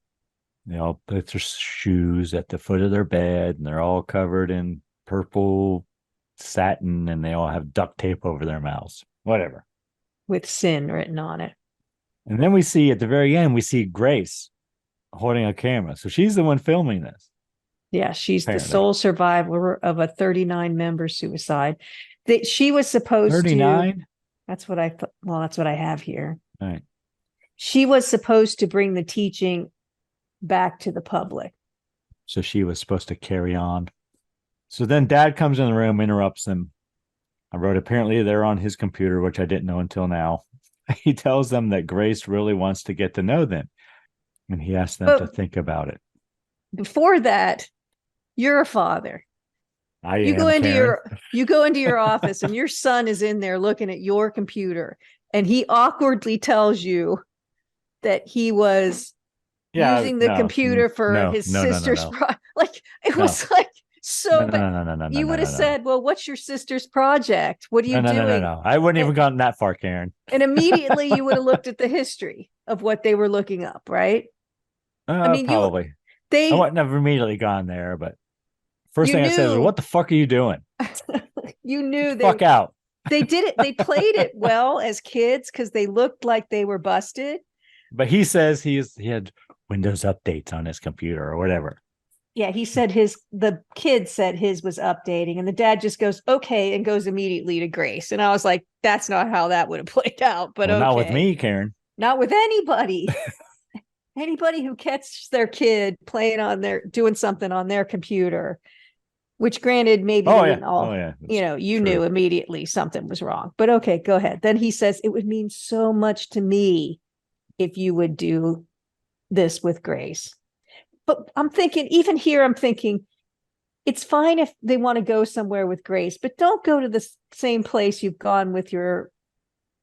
They all put their shoes at the foot of their bed and they're all covered in purple satin and they all have duct tape over their mouths. Whatever. With sin written on it. And then we see at the very end, we see Grace holding a camera. So she's the one filming this. Yeah, she's apparently the sole survivor of a 39-member suicide. She was supposed 39? That's what I thought. Well, that's what I have here. All right. She was supposed to bring the teaching back to the public. So she was supposed to carry on. So then Dad comes in the room, interrupts them. I wrote, apparently they're on his computer, which I didn't know until now. He tells them that Grace really wants to get to know them. And he asks them to think about it. Before that, you're a father. You go into your office and your son is in there looking at your computer and he awkwardly tells you that he was using the computer for his sister's like it was like so bad. You would have said, well, what's your sister's project? What are you doing? No. I wouldn't even gotten that far, Karen. And immediately you would have looked at the history of what they were looking up, right? Probably. I wouldn't have immediately gone there, but first thing I said was, what the fuck are you doing? You knew fuck out. They did it. They played it well as kids because they looked like they were busted. But he says he had Windows updates on his computer or whatever. Yeah, he said the kid said his was updating and the dad just goes, okay, and goes immediately to Grace. And I was like, that's not how that would have played out. But okay. Not with me, Karen. Not with anybody. Anybody who catches their kid doing something on their computer, which granted, maybe you knew immediately something was wrong. But okay, go ahead. Then he says, it would mean so much to me if you would do this with Grace. But I'm thinking, it's fine if they want to go somewhere with Grace, but don't go to the same place you've gone with your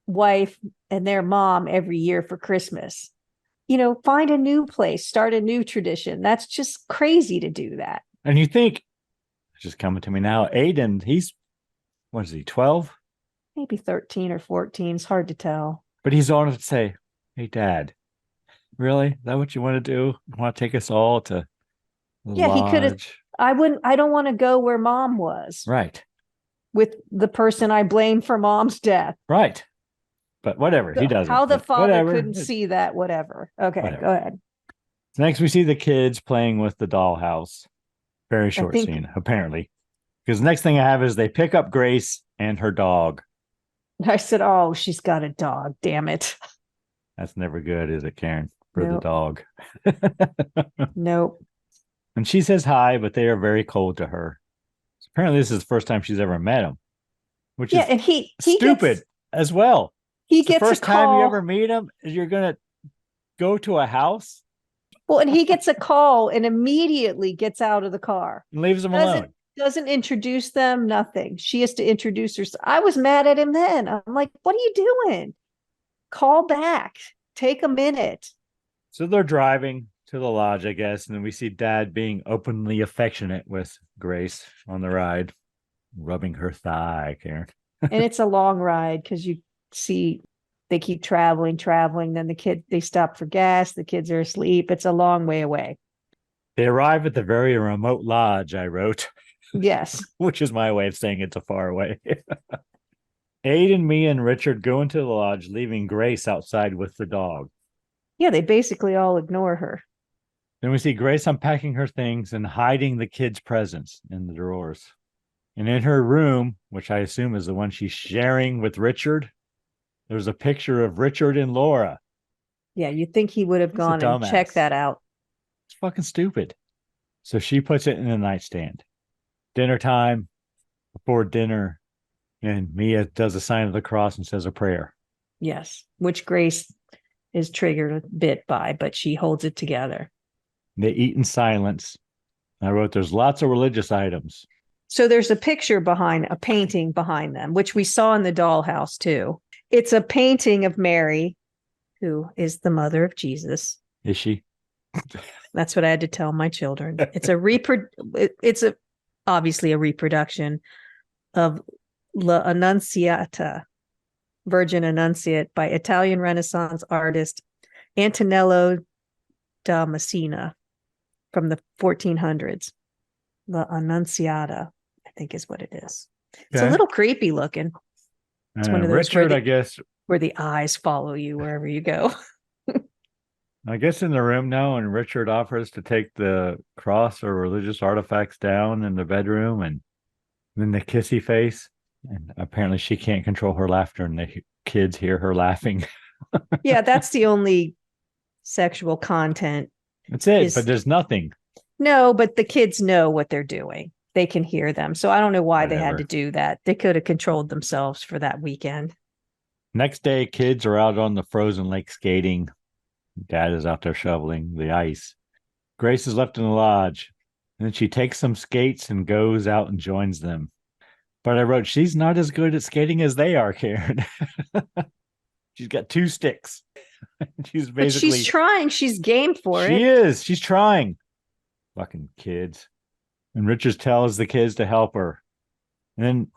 wife and their mom every year for Christmas. Find a new place, start a new tradition. That's just crazy to do that. And you think, it's just coming to me now, Aiden, what is he, 12? Maybe 13 or 14. It's hard to tell. But he's on to say, hey, Dad, really? Is that what you want to do? You want to take us all to the Yeah, he could have. lodge? I don't want to go where mom was. Right. With the person I blame for mom's death. Right. But whatever, he doesn't. How the father whatever. couldn't see that, whatever. Okay, Whatever. Go ahead. So next we see the kids playing with the dollhouse. Very short scene, apparently. Because the next thing I have is they pick up Grace and her dog. I said, oh, she's got a dog. Damn it. That's never good, is it, Karen? For the dog. Nope. And she says hi, but they are very cold to her. So apparently this is the first time she's ever met him. Which is and he stupid as well. He it's gets the first a call. time you ever meet him is you're going to go to a house? Well, and he gets a call and immediately gets out of the car. And leaves them alone. Doesn't introduce them, nothing. She has to introduce herself. I was mad at him then. I'm like, what are you doing? Call back. Take a minute. So they're driving to the lodge, I guess, and then we see Dad being openly affectionate with Grace on the ride, rubbing her thigh, Karen. And it's a long ride because you see they keep traveling. Then they stop for gas. The kids are asleep. It's a long way away. They arrive at the very remote lodge, I wrote. Yes. Which is my way of saying it's a far away. Aiden, Mia, and Richard go into the lodge, leaving Grace outside with the dog. Yeah, they basically all ignore her. Then we see Grace unpacking her things and hiding the kids' presents in the drawers. And in her room, which I assume is the one she's sharing with Richard, there's a picture of Richard and Laura. Yeah, you'd think he would have gone and checked that out. It's fucking stupid. So she puts it in the nightstand. Dinner time, before dinner, and Mia does a sign of the cross and says a prayer. Yes, which Grace is triggered a bit by, but she holds it together. They eat in silence. I wrote, there's lots of religious items. So there's a painting behind them, which we saw in the dollhouse too. It's a painting of Mary, who is the mother of Jesus. Is she? That's what I had to tell my children. It's obviously a reproduction of La Annunziata, Virgin Annunciate, by Italian Renaissance artist Antonello da Messina from the 1400s. La Annunziata, I think is what it is. It's a little creepy looking. It's one of those Richard, I guess, where the eyes follow you wherever you go. I guess in the room now, and Richard offers to take the cross or religious artifacts down in the bedroom, and then the kissy face. And apparently she can't control her laughter, and the kids hear her laughing. Yeah, that's the only sexual content. That's it, but there's nothing. No, but the kids know what they're doing. They can hear them. So I don't know why they had to do that. They could have controlled themselves for that weekend. Next day, kids are out on the frozen lake skating. Dad is out there shoveling the ice. Grace is left in the lodge. And then she takes some skates and goes out and joins them. But I wrote, she's not as good at skating as they are, Karen. She's got 2 sticks. She's basically. But she's trying. She's game for it. She is. She's trying. Fucking kids. And Richard tells the kids to help her. And then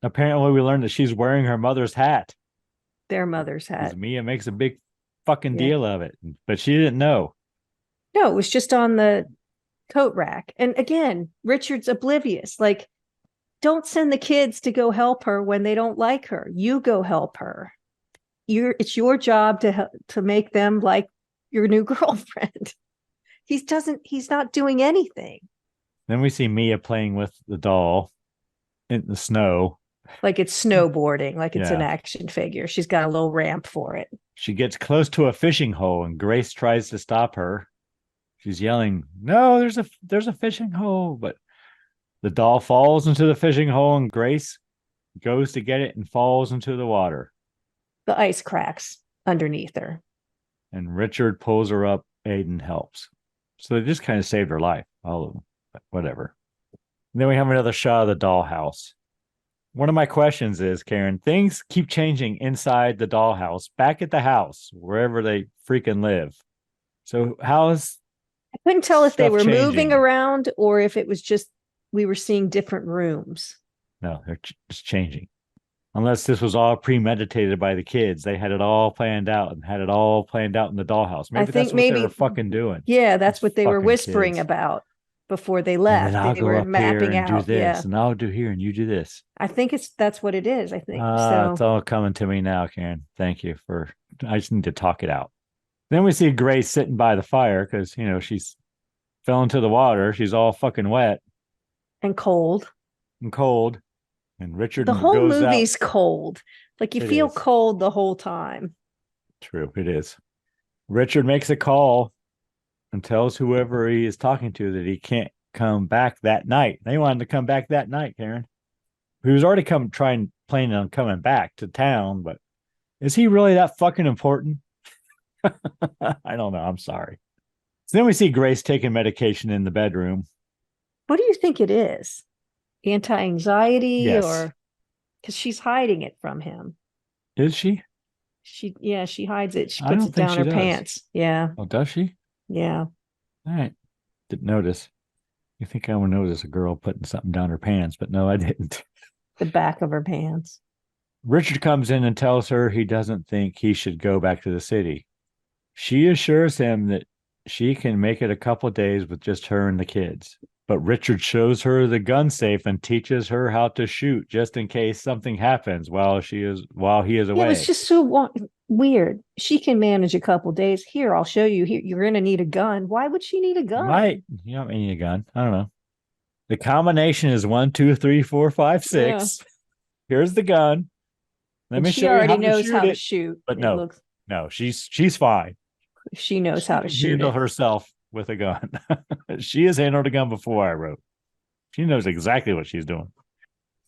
apparently we learned that she's wearing her mother's hat. Their mother's hat. Mia makes a big fucking deal of it. But she didn't know. No, it was just on the coat rack. And again, Richard's oblivious. Like, don't send the kids to go help her when they don't like her. You go help her. It's your job to make them like your new girlfriend. He's not doing anything. Then we see Mia playing with the doll in the snow. Like it's snowboarding, like it's an action figure. She's got a little ramp for it. She gets close to a fishing hole and Grace tries to stop her. She's yelling, "No, there's a fishing hole." But the doll falls into the fishing hole and Grace goes to get it and falls into the water. The ice cracks underneath her. And Richard pulls her up. Aiden helps. So they just kind of saved her life. All of them. But whatever. And then we have another shot of the dollhouse. One of my questions is, Karen, things keep changing inside the dollhouse, back at the house, wherever they freaking live. So how's I couldn't tell if they stuff were moving changing? around or if it was just we were seeing different rooms. No, they're just changing. Unless this was all premeditated by the kids. They had it all planned out and had it all planned out in the dollhouse. I Maybe think that's what they were maybe, fucking doing. yeah, that's These what they were fucking whispering kids. about before they And then left. I'll They go were up here mapping and do out. Yeah. this, and I'll do here, and you do this. I think that's what it is. I think It's so. all coming to me now, Karen. Thank you for. I just need to talk it out. Then we see Grace sitting by the fire because she's fell into the water. She's all fucking wet And cold. and cold. And Richard The whole goes out. movie's cold. Like you It feel is. cold the whole time. True, it is. Richard makes a call and tells whoever he is talking to that he can't come back that night. They wanted to come back that night, Karen. He was already planning on coming back to town, but is he really that fucking important? I don't know. I'm sorry. So then we see Grace taking medication in the bedroom. What do you think it is? Anti-anxiety Yes. or because she's hiding it from him. Is she? She hides it. She I puts don't it think down she her does. pants. Yeah. Oh, does she? Yeah. All right. Didn't notice. You think I would notice a girl putting something down her pants, but no, I didn't. The back of her pants. Richard comes in and tells her he doesn't think he should go back to the city. She assures him that she can make it a couple of days with just her and the kids. But Richard shows her the gun safe and teaches her how to shoot just in case something happens while he is away. It was just so weird. She can manage a couple days. Here, I'll show you. Here, you're going to need a gun. Why would she need a gun? Right. You don't need a gun. I don't know. The combination is 1, 2, 3, 4, 5, 6. Here's the gun. Let me she show you already how knows to shoot how it. to shoot. But no, she's fine. She knows how to shoot Handle it. herself with a gun. She has handled a gun before, I wrote. She knows exactly what she's doing.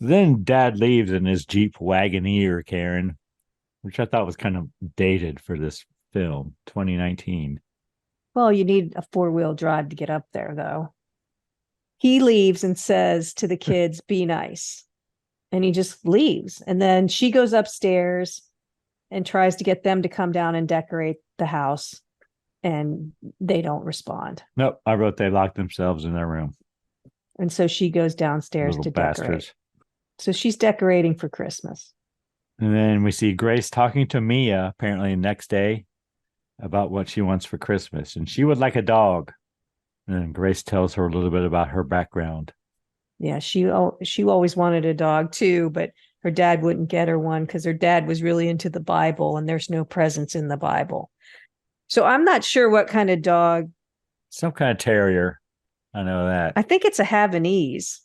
Then Dad leaves in his Jeep Wagoneer, Karen, which I thought was kind of dated for this film, 2019. Well, you need a 4-wheel drive to get up there, though. He leaves and says to the kids, be nice. And he just leaves. And then she goes upstairs and tries to get them to come down and decorate the house. And they don't respond. Nope, I wrote they locked themselves in their room. And so she goes downstairs Little to bastards. decorate. So she's decorating for Christmas. And then we see Grace talking to Mia, apparently the next day, about what she wants for Christmas. And she would like a dog. And then Grace tells her a little bit about her background. Yeah, she always wanted a dog too, but her dad wouldn't get her one because her dad was really into the Bible and there's no presents in the Bible. So I'm not sure what kind of dog. Some kind of terrier. I know that. I think it's a Havanese.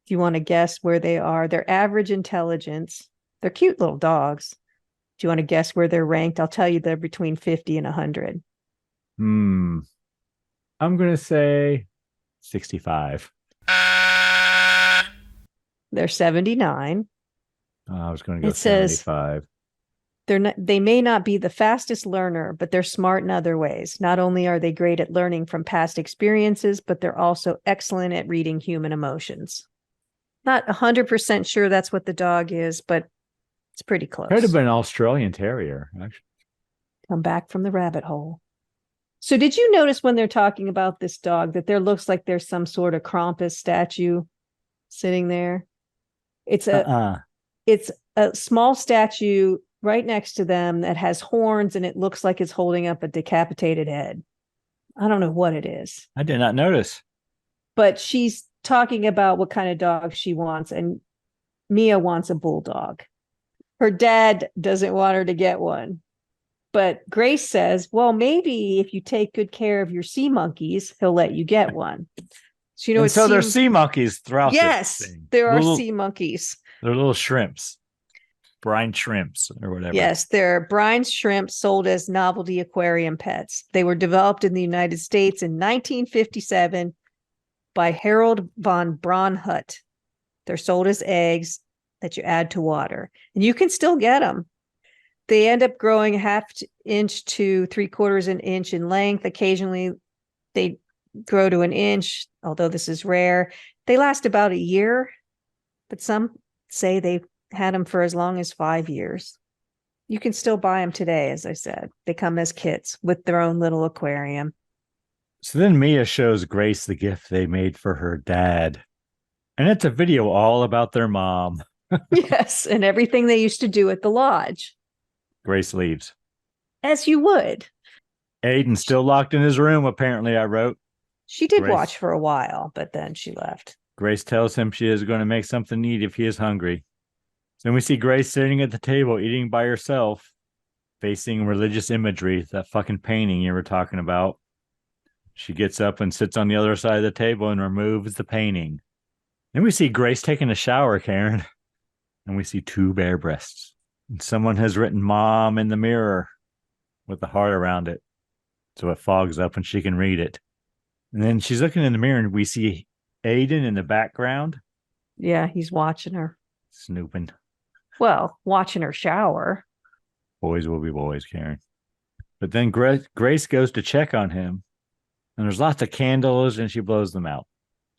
If you want to guess where they are, they're average intelligence. They're cute little dogs. Do you want to guess where they're ranked? I'll tell you they're between 50 and 100. I'm going to say 65. They're 79. I was going to go It says 75. they may not be the fastest learner, but they're smart in other ways. Not only are they great at learning from past experiences, but they're also excellent at reading human emotions. Not 100% sure that's what the dog is, but it's pretty close. Could have been an Australian terrier, actually. Come back from the rabbit hole. So did you notice when they're talking about this dog that there looks like there's some sort of Krampus statue sitting there? It's a small statue right next to them that has horns and it looks like it's holding up a decapitated head. I don't know what it is. I did not notice. But she's talking about what kind of dog she wants, and Mia wants a bulldog. Her dad doesn't want her to get one. But Grace says, well, maybe if you take good care of your sea monkeys, he'll let you get one. So, there's sea monkeys throughout yes, this thing. There are sea monkeys. They're little shrimps. Brine shrimps or whatever. Yes, they're brine shrimp sold as novelty aquarium pets. They were developed in the United States in 1957 by Harold von Braunhut. They're sold as eggs that you add to water. And you can still get them. They end up growing 1/2 inch to 3/4 an inch in length. Occasionally, they grow to an inch, although this is rare. They last about a year, but some say they've had them for as long as 5 years. You can still buy them today, as I said. They come as kits with their own little aquarium. So then Mia shows Grace the gift they made for her dad. And it's a video all about their mom. Yes, and everything they used to do at the lodge. Grace leaves. As you would. Aiden's still locked in his room, apparently, I wrote. She did Grace. watch for a while, but then she left. Grace tells him she is going to make something to eat if he is hungry. Then we see Grace sitting at the table eating by herself, facing religious imagery, that fucking painting you were talking about. She gets up and sits on the other side of the table and removes the painting. Then we see Grace taking a shower, Karen, and we see 2 bare breasts. And someone has written "Mom" in the mirror with the heart around it, so it fogs up and she can read it. And then she's looking in the mirror and we see Aiden in the background. Yeah, he's watching her. Snooping. Well, watching her shower. Boys will be boys, Karen. But then Grace goes to check on him, and there's lots of candles, and she blows them out.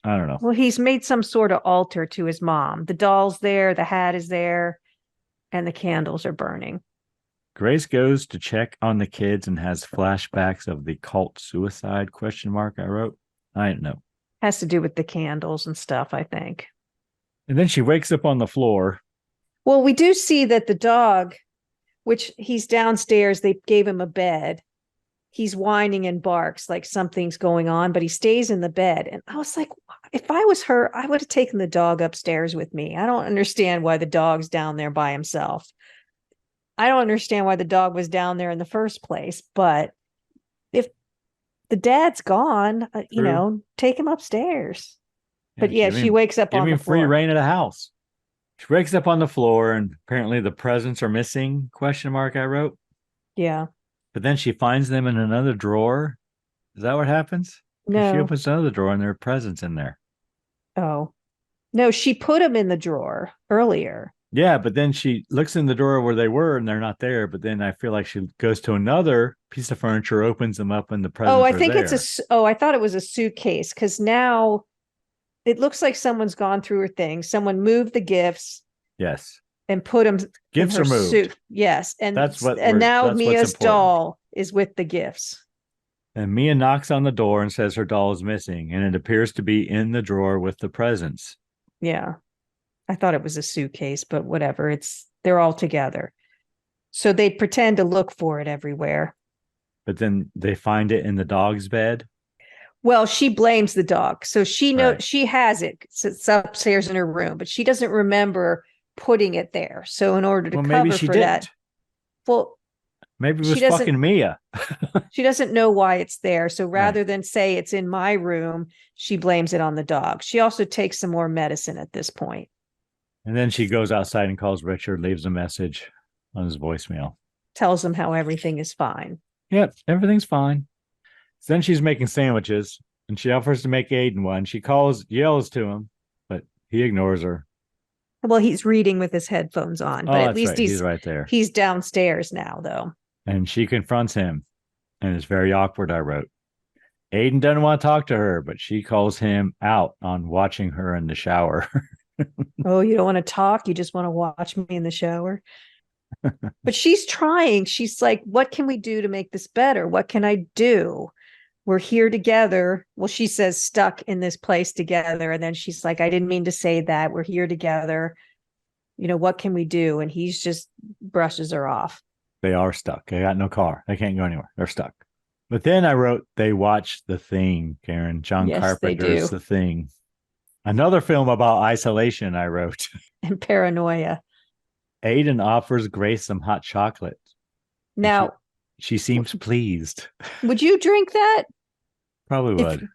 I don't know. Well, he's made some sort of altar to his mom. The doll's there, the hat is there, and the candles are burning. Grace goes to check on the kids and has flashbacks of the cult suicide ? I wrote. I don't know. Has to do with the candles and stuff, I think. And then she wakes up on the floor. Well, we do see that the dog, which he's downstairs, they gave him a bed. He's whining and barks like something's going on, but he stays in the bed. And I was like, if I was her, I would have taken the dog upstairs with me. I don't understand why the dog's down there by himself. I don't understand why the dog was down there in the first place. But if the dad's gone, take him upstairs. But yeah, she wakes up on the floor. Free reign of the house. She wakes up on the floor, and apparently the presents are missing, ? I wrote. Yeah. But then she finds them in another drawer. Is that what happens? No. She opens another drawer, and there are presents in there. Oh. No, she put them in the drawer earlier. Yeah, but then she looks in the drawer where they were, and they're not there. But then I feel like she goes to another piece of furniture, opens them up, and the presents are there. Oh, I think I thought it was a suitcase, because now it looks like someone's gone through her things. Someone moved the gifts. Yes. And put them gifts in her are moved. suit. Yes. And that's now what's Mia's important. doll is with the gifts. And Mia knocks on the door and says her doll is missing, and it appears to be in the drawer with the presents. Yeah. I thought it was a suitcase, but whatever. They're all together. So they pretend to look for it everywhere. But then they find it in the dog's bed. Well, she blames the dog. So she knows Right. She has it. It's upstairs in her room, but she doesn't remember putting it there. So in order to cover for that. Well, maybe it was fucking Mia. She doesn't know why it's there. So rather than say it's in my room, she blames it on the dog. She also takes some more medicine at this point. And then she goes outside and calls Richard, leaves a message on his voicemail. Tells him how everything is fine. Yep, everything's fine. So then she's making sandwiches, and she offers to make Aiden one. She yells to him, but he ignores her. Well, he's reading with his headphones on, but at least he's right there. He's downstairs now, though. And she confronts him, and it's very awkward, I wrote. Aiden doesn't want to talk to her, but she calls him out on watching her in the shower. Oh, you don't want to talk? You just want to watch me in the shower? But she's trying. She's like, what can we do to make this better? What can I do? We're here together. Well, she says stuck in this place together. And then she's like, I didn't mean to say that. We're here together. What can we do? And he's just brushes her off. They are stuck. They got no car. They can't go anywhere. They're stuck. But then I wrote, they watch The Thing, Karen. John Carpenter's The Thing. Another film about isolation, I wrote. And paranoia. Aiden offers Grace some hot chocolate. Now, she seems pleased. Would you drink that? Probably would.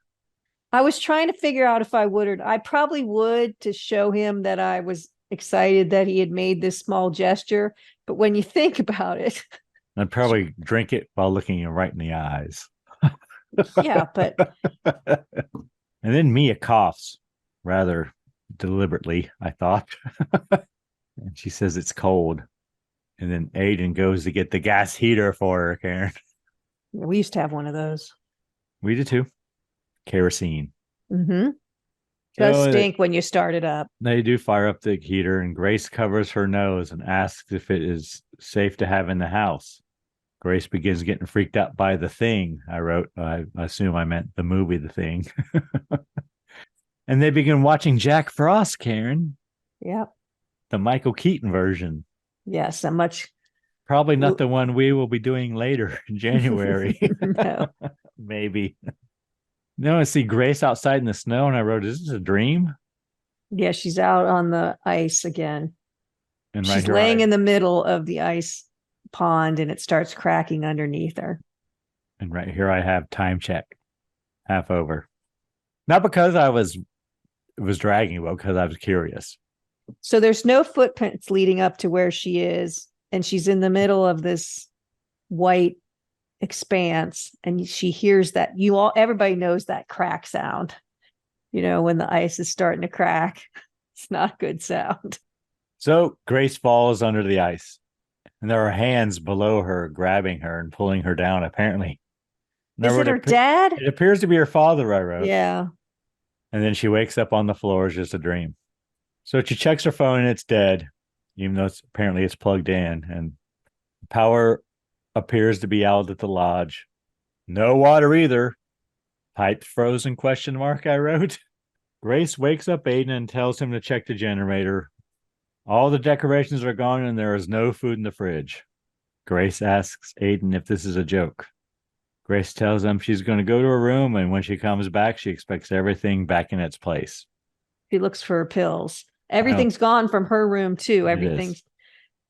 I was trying to figure out if I would or I probably would, to show him that I was excited that he had made this small gesture. But when you think about it, I'd probably drink it while looking you right in the eyes. Yeah, but. And then Mia coughs rather deliberately, I thought. And she says it's cold. And then Aiden goes to get the gas heater for her, Karen. We used to have one of those. We did too. Kerosene. Mm-hmm. Does So stink when you start it up. they do fire up the heater, and Grace covers her nose and asks if it is safe to have in the house. Grace begins getting freaked out by The Thing. I wrote, I assume I meant the movie The Thing. And they begin watching Jack Frost, Karen, Yep. the Michael Keaton version. Yes, a much. Probably not the one we will be doing later in January. No. Maybe. No, I see Grace outside in the snow, and I wrote, "Is this a dream?" Yeah, she's out on the ice again. And She's laying in the middle of the ice pond, and it starts cracking underneath her. And right here I have time check, half over. Not because I was dragging, but because I was curious. So there's no footprints leading up to where she is, and she's in the middle of this white expanse, and she hears that everybody knows that crack sound. When the ice is starting to crack, it's not a good sound. So Grace falls under the ice, and there are hands below her grabbing her and pulling her down, apparently. Is it her dad? It appears to be her father, I wrote. Yeah. And then she wakes up on the floor. It's just a dream. So she checks her phone and it's dead, even though apparently it's plugged in. And power appears to be out at the lodge. No water either. Pipes frozen, ? I wrote. Grace wakes up Aiden and tells him to check the generator. All the decorations are gone and there is no food in the fridge. Grace asks Aiden if this is a joke. Grace tells him she's going to go to her room, and when she comes back, she expects everything back in its place. She looks for her pills. Everything's gone from her room too. Everything's,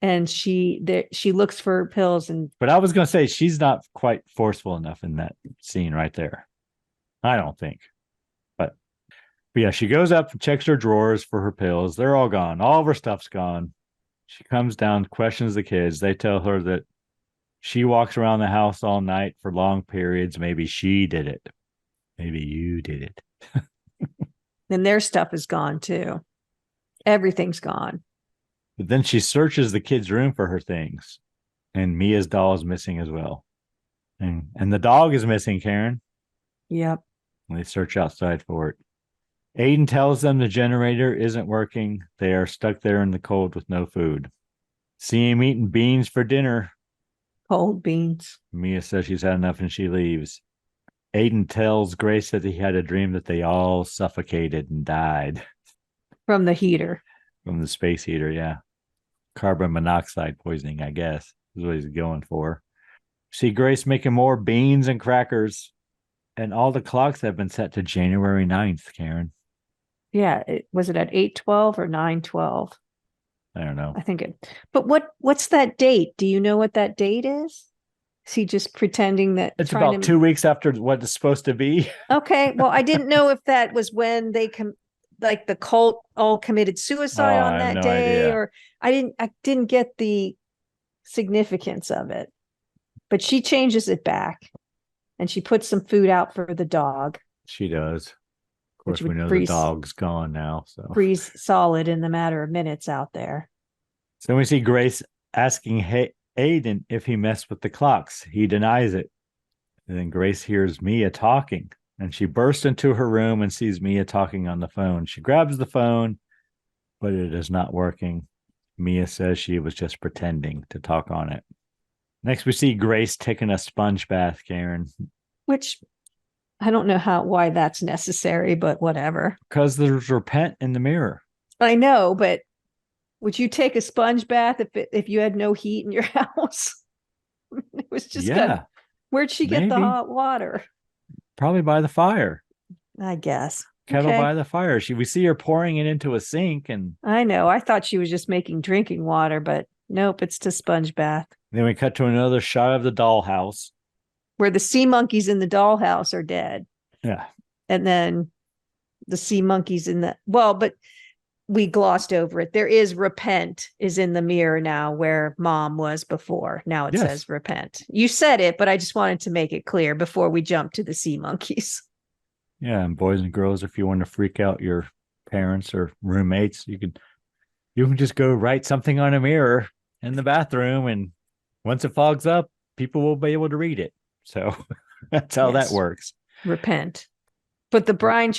and she looks for her pills. But I was going to say she's not quite forceful enough in that scene right there. I don't think. But yeah, she goes up and checks her drawers for her pills. They're all gone. All of her stuff's gone. She comes down, questions the kids. They tell her that she walks around the house all night for long periods. Maybe she did it. Maybe you did it. And their stuff is gone too. Everything's gone. But then she searches the kids' room for her things. And Mia's doll is missing as well. And the dog is missing, Karen. Yep. And they search outside for it. Aiden tells them the generator isn't working. They are stuck there in the cold with no food. See him eating beans for dinner. Cold beans. Mia says she's had enough and she leaves. Aiden tells Grace that he had a dream that they all suffocated and died. From the heater. From the space heater, yeah. Carbon monoxide poisoning, I guess, is what he's going for. See Grace making more beans and crackers. And all the clocks have been set to January 9th, Karen. Yeah. Was it at 8:12 or 9:12? I don't know. I think it. But what's that date? Do you know what that date is? Is he just pretending that it's about 2 weeks after what it's supposed to be? Okay. Well, I didn't know if that was when they like the cult all committed suicide on that day, idea. Or I didn't get the significance of it. But she changes it back, and she puts some food out for the dog. She does. Of course, we know the dog's gone now. So freeze solid in the matter of minutes out there. So we see Grace asking Aiden if he messed with the clocks. He denies it. And then Grace hears Mia talking, and she bursts into her room and sees Mia talking on the phone. She grabs the phone, but it is not working. Mia says she was just pretending to talk on it. Next, we see Grace taking a sponge bath, Karen. Which I don't know why that's necessary, but whatever. Because there's repent in the mirror. I know, but would you take a sponge bath if you had no heat in your house? It was just where'd she get the hot water? Probably by the fire. I guess. Kettle by the fire. We see her pouring it into a sink, and I know. I thought she was just making drinking water, but nope, it's to sponge bath. Then we cut to another shot of the dollhouse, where the sea monkeys in the dollhouse are dead. Yeah. And then the sea monkeys but we glossed over it. There is repent is in the mirror now where mom was before. Now it says repent. You said it, but I just wanted to make it clear before we jump to the sea monkeys. Yeah. And boys and girls, if you want to freak out your parents or roommates, you can just go write something on a mirror in the bathroom, and once it fogs up, people will be able to read it. So that's how that works. Repent. But the brine,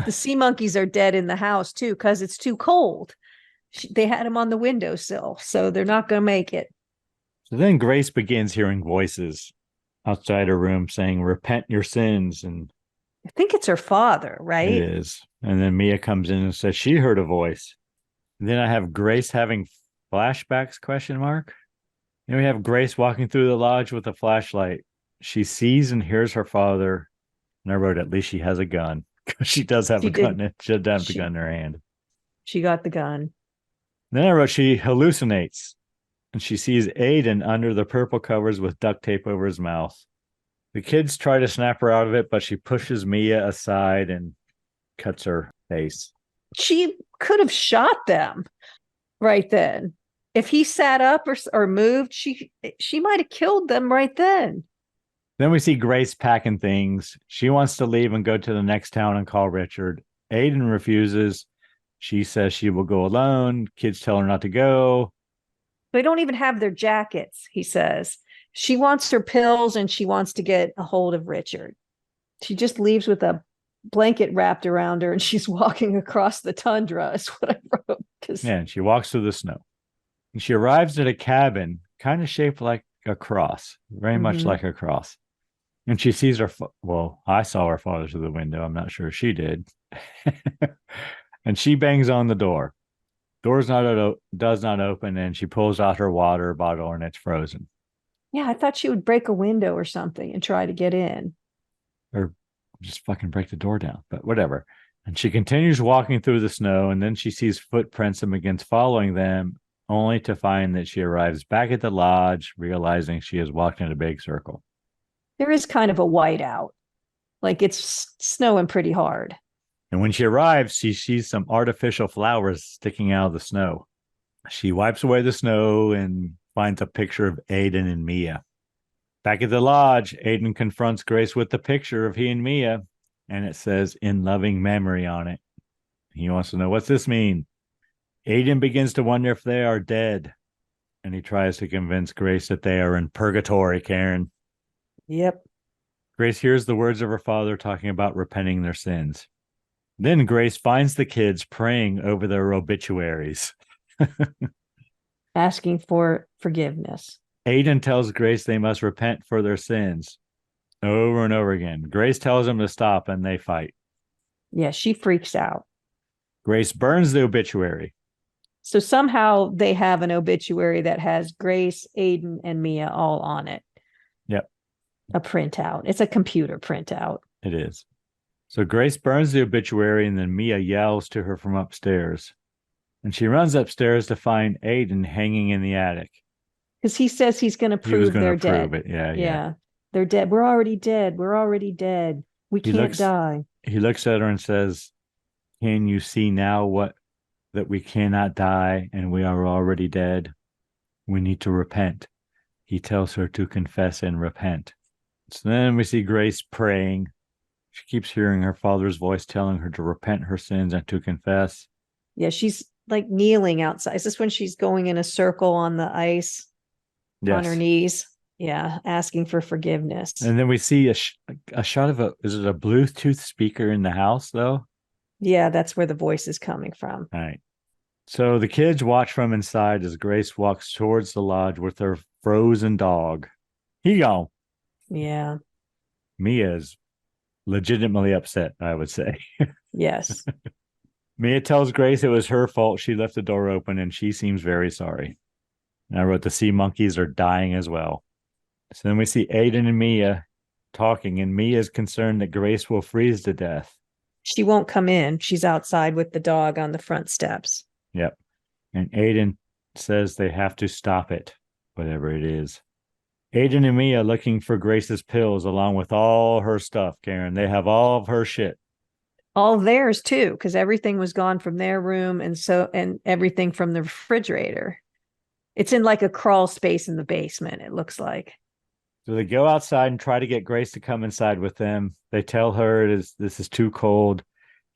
The sea monkeys are dead in the house too because it's too cold. They had them on the windowsill, so they're not going to make it. So then Grace begins hearing voices outside her room saying, "Repent your sins." And I think it's her father, it right? is. And then Mia comes in and says she heard a voice. And then I have Grace having flashbacks, question mark. And we have Grace walking through the lodge with a flashlight. She sees and hears her father. And I wrote, at least she has a gun. She does have She a gun. did. She does have a She, gun in her hand. she got the gun. Then I wrote, she hallucinates. And she sees Aiden under the purple covers with duct tape over his mouth. The kids try to snap her out of it, but she pushes Mia aside and cuts her face. She could have shot them right then. If he sat up or moved, she might have killed them right then. Then we see Grace packing things. She wants to leave and go to the next town and call Richard. Aiden refuses. She says she will go alone. Kids tell her not to go. They don't even have their jackets, he says. She wants her pills and she wants to get a hold of Richard. She just leaves with a blanket wrapped around her and she's walking across the tundra, is what I wrote. Yeah, and she walks through the snow. And she arrives at a cabin kind of shaped like a cross, very much like a cross. And she sees her, well, I saw her father through the window. I'm not sure she did. And she bangs on the door. Does not open, and she pulls out her water bottle and it's frozen. Yeah, I thought she would break a window or something and try to get in. Or just fucking break the door down, but whatever. And she continues walking through the snow, and then she sees footprints and begins following them, only to find that she arrives back at the lodge, realizing she has walked in a big circle. There is kind of a whiteout. Like it's snowing pretty hard. And when she arrives, she sees some artificial flowers sticking out of the snow. She wipes away the snow and finds a picture of Aiden and Mia. Back at the lodge, Aiden confronts Grace with the picture of he and Mia, and it says "in loving memory" on it. He wants to know, what's this mean? Aiden begins to wonder if they are dead, and he tries to convince Grace that they are in purgatory, Karen. Yep. Grace hears the words of her father talking about repenting their sins. Then Grace finds the kids praying over their obituaries. Asking for forgiveness. Aiden tells Grace they must repent for their sins over and over again. Grace tells them to stop, and they fight. Yeah, she freaks out. Grace burns the obituary. So somehow they have an obituary that has Grace, Aiden, and Mia all on it. Yep. A printout. It's a computer printout. It is. So Grace burns the obituary, and then Mia yells to her from upstairs. And she runs upstairs to find Aiden hanging in the attic. Because he says he's going to prove they're dead. It. Yeah. They're dead. We're already dead. We're already dead. We can't die. He looks at her and says, "Can you see now that we cannot die and we are already dead? We need to repent." He tells her to confess and repent. So then we see Grace praying. She keeps hearing her father's voice telling her to repent her sins and to confess. Yeah, she's like kneeling outside. Is this when she's going in a circle on the ice? Yes. On her knees? Yeah, asking for forgiveness. And then we see a shot of is it a Bluetooth speaker in the house, though? Yeah, that's where the voice is coming from. All right. So the kids watch from inside as Grace walks towards the lodge with her frozen dog. He gone. Yeah. Mia is legitimately upset, I would say. Yes. Mia tells Grace it was her fault. She left the door open, and she seems very sorry. And I wrote the sea monkeys are dying as well. So then we see Aiden and Mia talking, and Mia is concerned that Grace will freeze to death. She won't come in. She's outside with the dog on the front steps. Yep. And Aiden says they have to stop it, whatever it is. Aiden and Mia looking for Grace's pills along with all her stuff, Karen. They have all of her shit. All theirs too, because everything was gone from their room and everything from the refrigerator. It's in like a crawl space in the basement, it looks like. So they go outside and try to get Grace to come inside with them. They tell her this is too cold.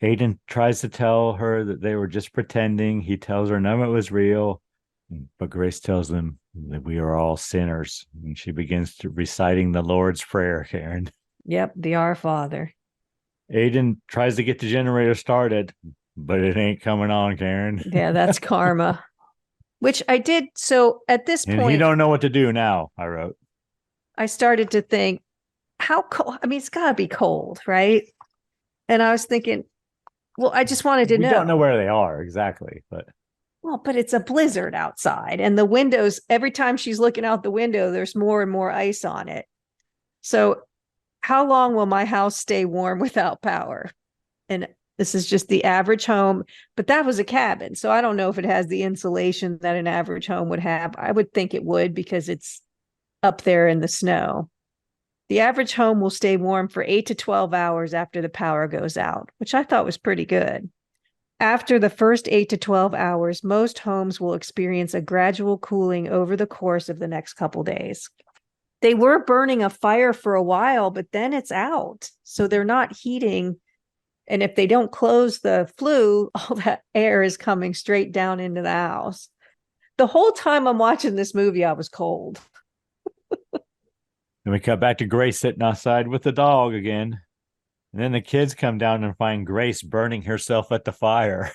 Aiden tries to tell her that they were just pretending. He tells her none of it was real. But Grace tells them that we are all sinners. And she begins reciting the Lord's Prayer, Karen. Yep, the Our Father. Aiden tries to get the generator started, but it ain't coming on, Karen. Yeah, that's karma. Which I did. So at this And he point, don't know what to do now, I wrote. I started to think, how cold? I mean, it's got to be cold, right? And I was thinking, well, I just wanted to We know. don't know where they are exactly, but Well, but it's a blizzard outside, and the windows, every time she's looking out the window, there's more and more ice on it. So, how long will my house stay warm without power? And this is just the average home, but that was a cabin. So, I don't know if it has the insulation that an average home would have. I would think it would because it's up there in the snow. The average home will stay warm for 8 to 12 hours after the power goes out, which I thought was pretty good. After the first 8 to 12 hours, most homes will experience a gradual cooling over the course of the next couple days. They were burning a fire for a while, but then it's out. So they're not heating. And if they don't close the flue, all that air is coming straight down into the house. The whole time I'm watching this movie, I was cold. then we cut back to Grace sitting outside with the dog again. And then the kids come down and find Grace burning herself at the fire.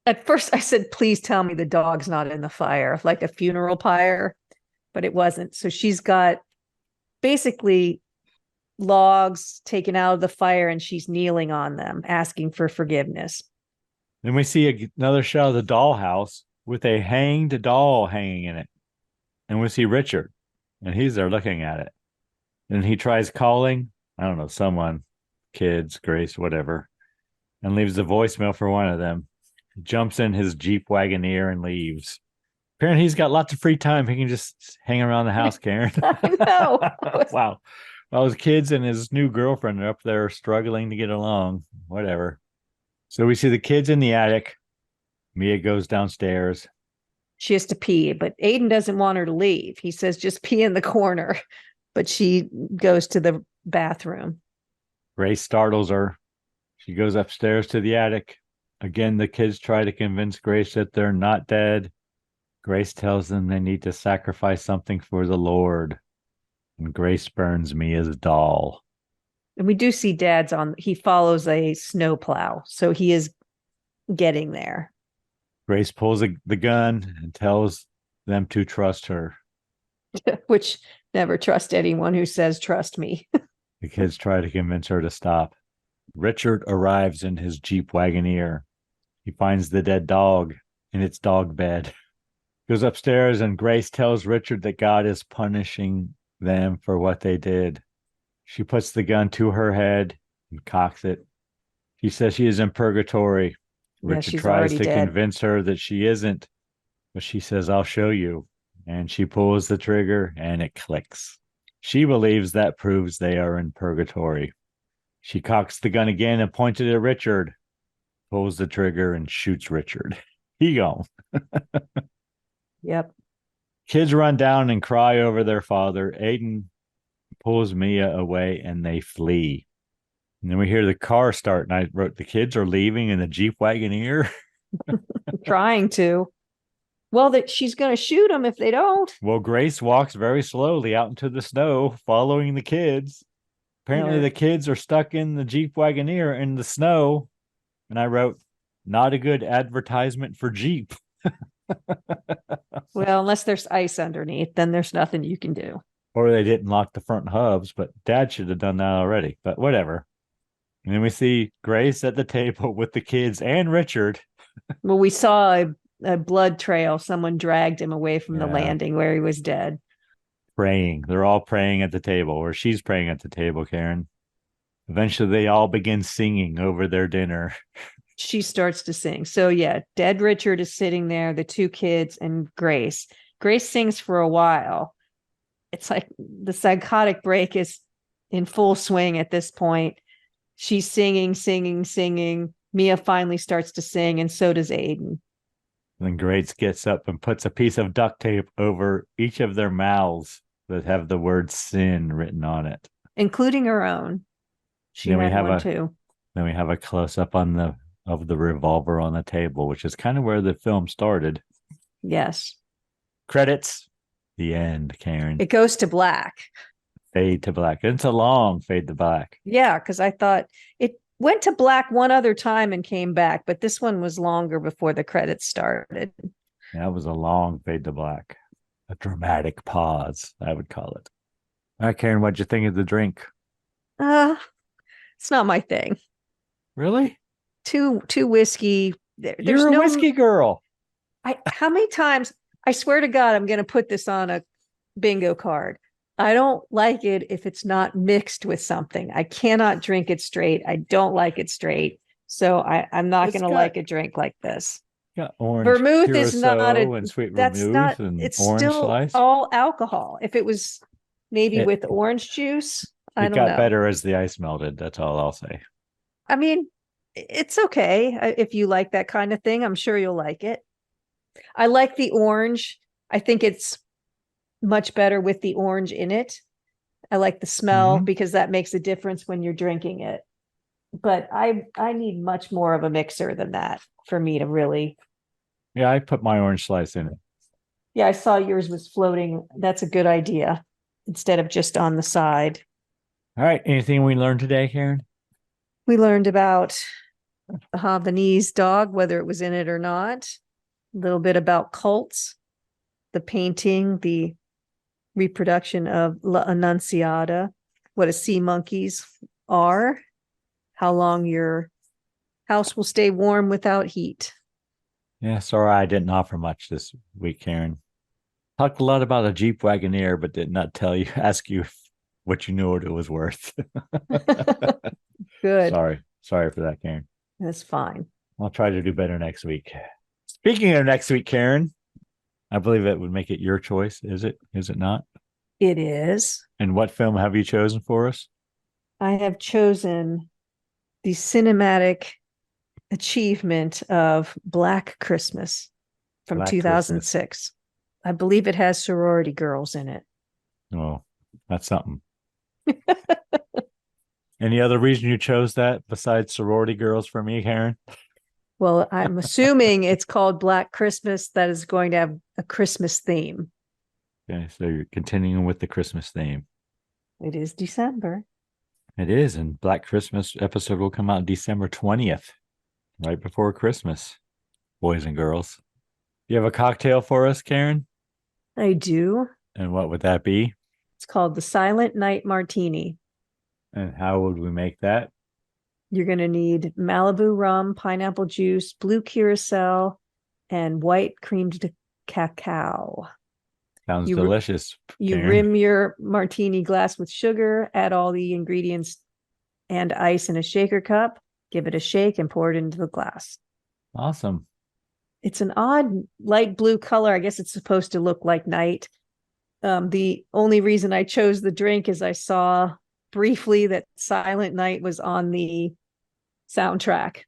At first, I said, please tell me the dog's not in the fire, like a funeral pyre, but it wasn't. So she's got basically logs taken out of the fire and she's kneeling on them, asking for forgiveness. Then we see another shot of the dollhouse with a hanged doll hanging in it. And we see Richard, and he's there looking at it. And he tries calling, I don't know, someone, kids, Grace, whatever, and leaves a voicemail for one of them. He jumps in his Jeep Wagoneer and leaves. Apparently, he's got lots of free time. He can just hang around the house, Karen. I know. Wow. Well, his kids and his new girlfriend are up there struggling to get along. Whatever. So we see the kids in the attic. Mia goes downstairs. She has to pee, but Aiden doesn't want her to leave. He says, just pee in the corner. But she goes to the bathroom. Grace startles her. She goes upstairs to the attic. Again, the kids try to convince Grace that they're not dead. Grace tells them they need to sacrifice something for the Lord. And Grace burns Mia's doll. And we do see Dad's he follows a snowplow. So he is getting there. Grace pulls the gun and tells them to trust her. Which never trust anyone who says, trust me. The kids try to convince her to stop. Richard arrives in his Jeep Wagoneer. He finds the dead dog in its dog bed. Goes upstairs and Grace tells Richard that God is punishing them for what they did. She puts the gun to her head and cocks it. She says she is in purgatory. Richard tries to convince her that she isn't, but she says, I'll show you. And she pulls the trigger and it clicks. She believes that proves they are in purgatory. She cocks the gun again and points it at Richard, pulls the trigger and shoots Richard. He gone. Yep. Kids run down and cry over their father. Aiden pulls Mia away and they flee. And then we hear the car start, and I wrote, the kids are leaving in the Jeep Wagoneer. Trying to. Well, that she's going to shoot them if they don't. Well, Grace walks very slowly out into the snow, following the kids. Apparently, the kids are stuck in the Jeep Wagoneer in the snow. And I wrote, not a good advertisement for Jeep. Well, unless there's ice underneath, then there's nothing you can do. Or they didn't lock the front hubs, but Dad should have done that already. But whatever. And then we see Grace at the table with the kids and Richard. Well, we saw a blood trail. Someone dragged him away from the landing where he was dead. Praying. They're all praying at the table, or she's praying at the table, Karen. Eventually, they all begin singing over their dinner. She starts to sing. So, yeah, dead Richard is sitting there, the two kids, and Grace. Grace sings for a while. It's like the psychotic break is in full swing at this point. She's singing, singing, singing. Mia finally starts to sing, and so does Aiden. And then Grace gets up and puts a piece of duct tape over each of their mouths that have the word sin written on it. Including her own. She had one too. Then we have a close-up of the revolver on the table, which is kind of where the film started. Yes. Credits. The end, Karen. It goes to black. Fade to black. It's a long fade to black. Yeah, because I thought it went to black one other time and came back, but this one was longer before the credits started. That was a long fade to black. A dramatic pause, I would call it. All right, Karen, what'd you think of the drink? It's not my thing. Really? Too whiskey. There's You're a no whiskey girl. how many times I swear to God I'm gonna put this on a bingo card. I don't like it if it's not mixed with something. I cannot drink it straight. I don't like it straight. So I'm not going to like a drink like this. Got orange Vermouth is not and sweet that's vermouth not, and it's orange still slice. all alcohol. If it was maybe with orange juice, I don't know. It got better as the ice melted. That's all I'll say. I mean, it's okay. If you like that kind of thing, I'm sure you'll like it. I like the orange. I think it's much better with the orange in it. I like the smell because that makes a difference when you're drinking it. But I need much more of a mixer than that for me to really. Yeah, I put my orange slice in it. Yeah, I saw yours was floating. That's a good idea instead of just on the side. All right. Anything we learned today, Karen? We learned about the Havanese dog, whether it was in it or not. A little bit about cults, the painting, the reproduction of La Annunciata, what a sea monkeys are, how long your house will stay warm without heat. Yeah, sorry I didn't offer much this week, Karen. Talked a lot about a Jeep Wagoneer, but did not ask you what you knew it was worth. Good. Sorry for that, Karen. That's fine. I'll try to do better next week. Speaking of next week, Karen, I believe it would make it your choice. Is it? Is it not? It is. And what film have you chosen for us? I have chosen the cinematic achievement of Black Christmas from Black 2006. Christmas. I believe it has sorority girls in it. Oh, that's something. Any other reason you chose that besides sorority girls for me, Karen? Well, I'm assuming it's called Black Christmas. That is going to have a Christmas theme. Okay, so you're continuing with the Christmas theme. It is December. It is, and Black Christmas episode will come out December 20th, right before Christmas, boys and girls. You have a cocktail for us, Karen? I do. And what would that be? It's called the Silent Night Martini. And how would we make that? You're going to need Malibu rum, pineapple juice, blue curacao, and white creamed cacao. Sounds delicious. You rim your martini glass with sugar, add all the ingredients and ice in a shaker cup, give it a shake, and pour it into the glass. Awesome. It's an odd light blue color. I guess it's supposed to look like night. The only reason I chose the drink is I saw briefly that Silent Night was on the soundtrack.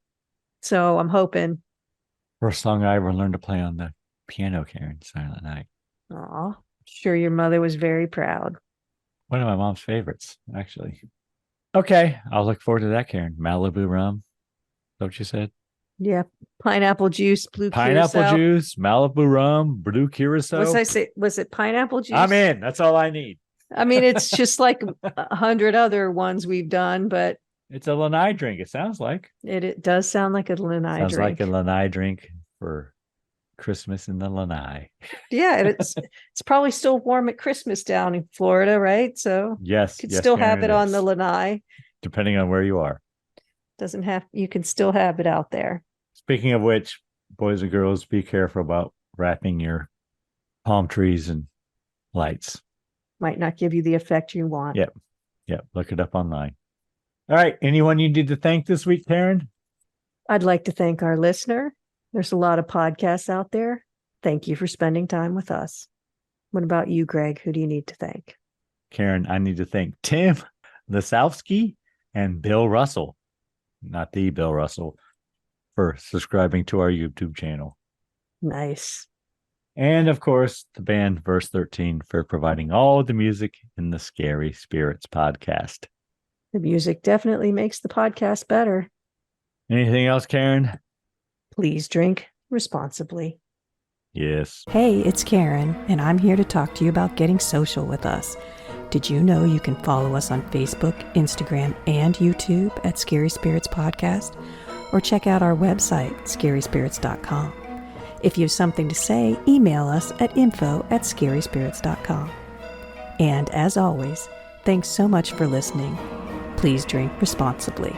So I'm hoping. First song I ever learned to play on the piano, Karen, Silent Night. Aw, sure your mother was very proud. One of my mom's favorites, actually. Okay, I'll look forward to that, Karen. Malibu rum. Is that what you said? Yeah. Pineapple juice, blue pineapple curacao. Juice, Malibu rum, blue curacao. What did I say? Was it pineapple juice? I'm in. That's all I need. I mean, it's just like 100 other ones we've done, but it's a lanai drink. It sounds like it does sound like a lanai drink. Sounds like a lanai drink for Christmas in the lanai. Yeah, it's probably still warm at Christmas down in Florida, right? So yes, you could still have it on the lanai, depending on where you are. You can still have it out there. Speaking of which, boys and girls, be careful about wrapping your palm trees and lights. Might not give you the effect you want. Yep. Look it up online. All right. Anyone you need to thank this week, Karen? I'd like to thank our listener. There's a lot of podcasts out there. Thank you for spending time with us. What about you, Greg? Who do you need to thank? Karen, I need to thank Tim Lisowski and Bill Russell, not the Bill Russell, for subscribing to our YouTube channel. Nice. And of course, the band Verse 13 for providing all the music in the Scary Spirits podcast. The music definitely makes the podcast better. Anything else, Karen? Please drink responsibly. Yes. Hey, it's Karen, and I'm here to talk to you about getting social with us. Did you know you can follow us on Facebook, Instagram, and YouTube at Scary Spirits Podcast? Or check out our website, scaryspirits.com. If you have something to say, email us at info@scaryspirits.com. And as always, thanks so much for listening. Please drink responsibly.